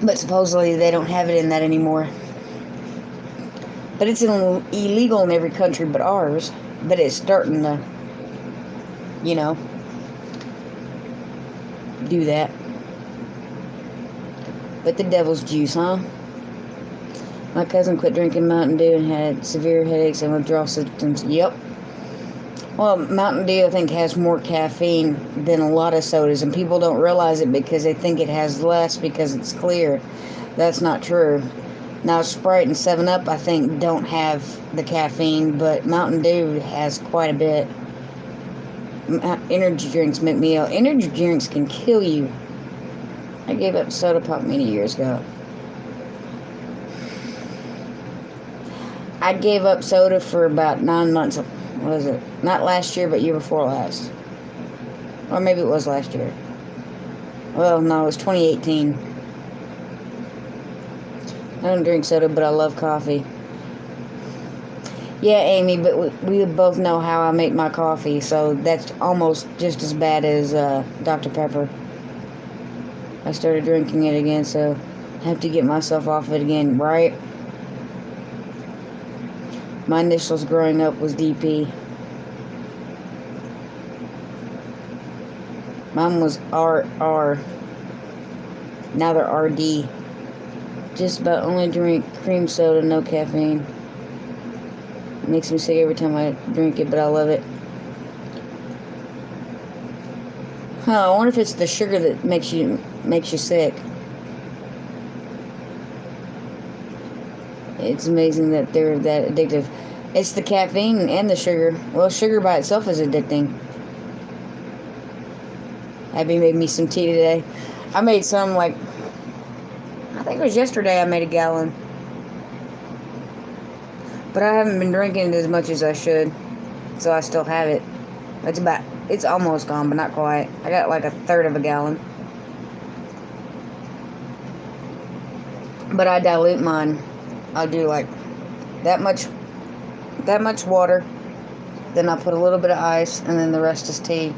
But supposedly they don't have it in that anymore. But it's illegal in every country but ours. But it's starting to, you know, do that. But the devil's juice, huh? My cousin quit drinking Mountain Dew and had severe headaches and withdrawal symptoms. Yep. Well, Mountain Dew, I think, has more caffeine than a lot of sodas, and people don't realize it because they think it has less because it's clear. That's not true. Now, Sprite and 7 Up, I think, don't have the caffeine, but Mountain Dew has quite a bit. Energy drinks make me ill. Energy drinks can kill you. I gave up soda pop many years ago. I gave up soda for about 9 months. What was it? Not last year, but year before last. Or maybe it was last year. Well, no, it was 2018. I don't drink soda, but I love coffee. Yeah, Amy, but we both know how I make my coffee, so that's almost just as bad as Dr. Pepper. I started drinking it again, so I have to get myself off it again, right? My initials growing up was DP. Mine was RR. Now they're RD. Just about only drink cream soda, no caffeine. It makes me sick every time I drink it, but I love it. I wonder if it's the sugar that makes you sick. It's amazing that they're that addictive. It's the caffeine and the sugar. Well, sugar by itself is addicting. Abby made me some tea today. I made some, I think it was yesterday I made a gallon. But I haven't been drinking it as much as I should. So I still have it. It's almost gone, but not quite. I got like a third of a gallon. But I dilute mine. I'll do like that much water. Then I put a little bit of ice, and then the rest is tea.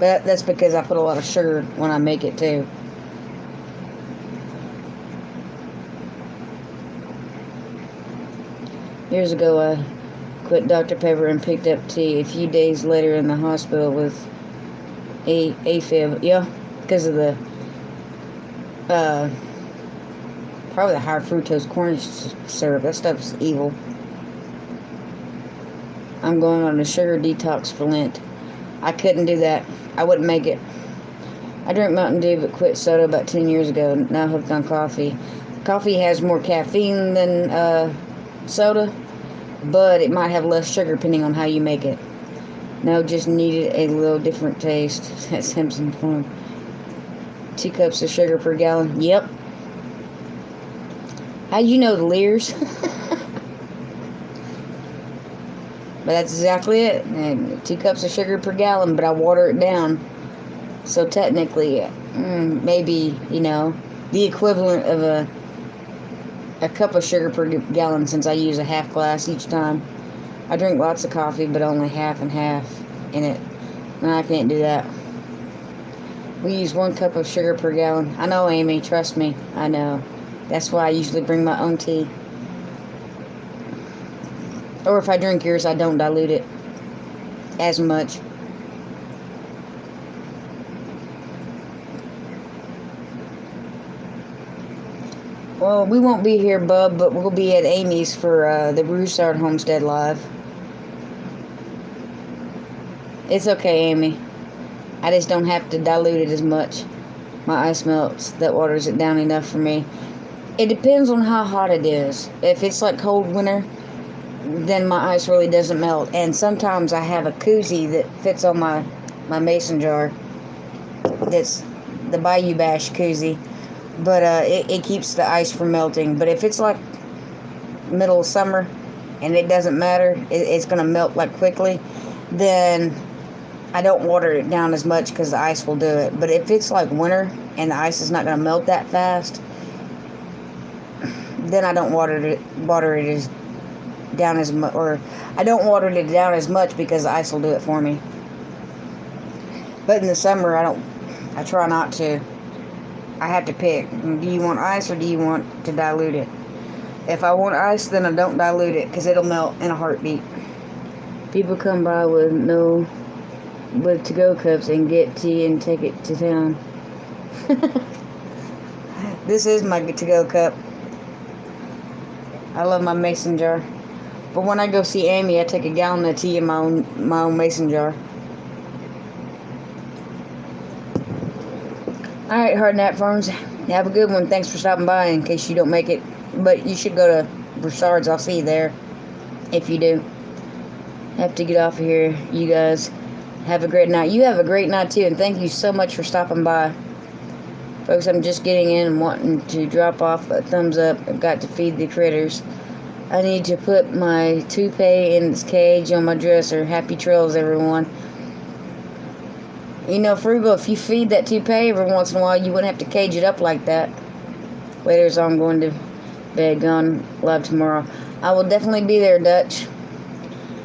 But that's because I put a lot of sugar when I make it too. Years ago, I quit Dr. Pepper and picked up tea. A few days later in the hospital with AFib. Yeah, because of the probably the high fructose corn syrup. That stuff's evil. I'm going on a sugar detox for Lent. I couldn't do that. I wouldn't make it. I drank Mountain Dew but quit soda about 10 years ago. Now hooked on coffee. Coffee has more caffeine than soda, but it might have less sugar depending on how you make it. No, just needed a little different taste. That's Simpson form. 2 cups of sugar per gallon. Yep. How you know the Lears? But that's exactly it. And 2 cups of sugar per gallon, but I water it down. So technically, maybe, the equivalent of a cup of sugar per gallon, since I use a half glass each time. I drink lots of coffee, but only half and half in it. No, I can't do that. We use 1 cup of sugar per gallon. I know, Amy, trust me. I know. That's why I usually bring my own tea. Or if I drink yours, I don't dilute it as much. Well, we won't be here, Bub, but we'll be at Amy's for the Broussard Homestead Live. It's okay, Amy. I just don't have to dilute it as much. My ice melts. That waters it down enough for me. It depends on how hot it is. If it's like cold winter, then my ice really doesn't melt. And sometimes I have a koozie that fits on my mason jar. That's the Bayou Bash koozie. But it keeps the ice from melting. But if it's like middle of summer and it doesn't matter, it's going to melt like quickly, then I don't water it down as much because the ice will do it. But if it's like winter and the ice is not going to melt that fast, then I don't water it down as much, or I don't water it down as much because the ice will do it for me. But in the summer, I try not to. I have to pick. Do you want ice or do you want to dilute it? If I want ice, then I don't dilute it because it'll melt in a heartbeat. People come by with to-go cups and get tea and take it to town. This is my to-go cup. I love my mason jar. But when I go see Amy, I take a gallon of tea in my own mason jar. Alright, hard nap firms. Have a good one. Thanks for stopping by in case you don't make it. But you should go to Broussard's. I'll see you there if you do. Have to get off of here. You guys have a great night. You have a great night too, and thank you so much for stopping by. Folks, I'm just getting in and wanting to drop off a thumbs up. I've got to feed the critters. I need to put my toupee in its cage on my dresser. Happy trails, everyone. You know, Frugal, if you feed that toupee every once in a while, you wouldn't have to cage it up like that. Later, so I'm going to bed, gone live tomorrow. I will definitely be there, Dutch.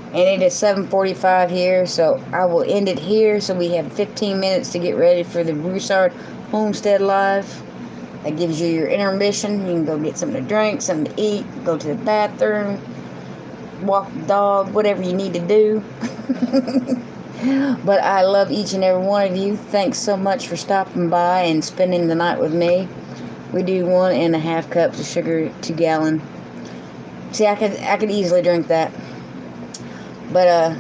And it is 7:45 here, so I will end it here so we have 15 minutes to get ready for the Broussard Homestead Live. That gives you your intermission. You can go get something to drink, something to eat, go to the bathroom, walk the dog, whatever you need to do. But I love each and every one of you. Thanks so much for stopping by and spending the night with me. We do 1.5 cups of sugar to gallon. See, I could easily drink that. But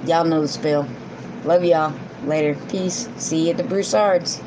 y'all know the spill. Love y'all. Later. Peace. See you at the Broussards.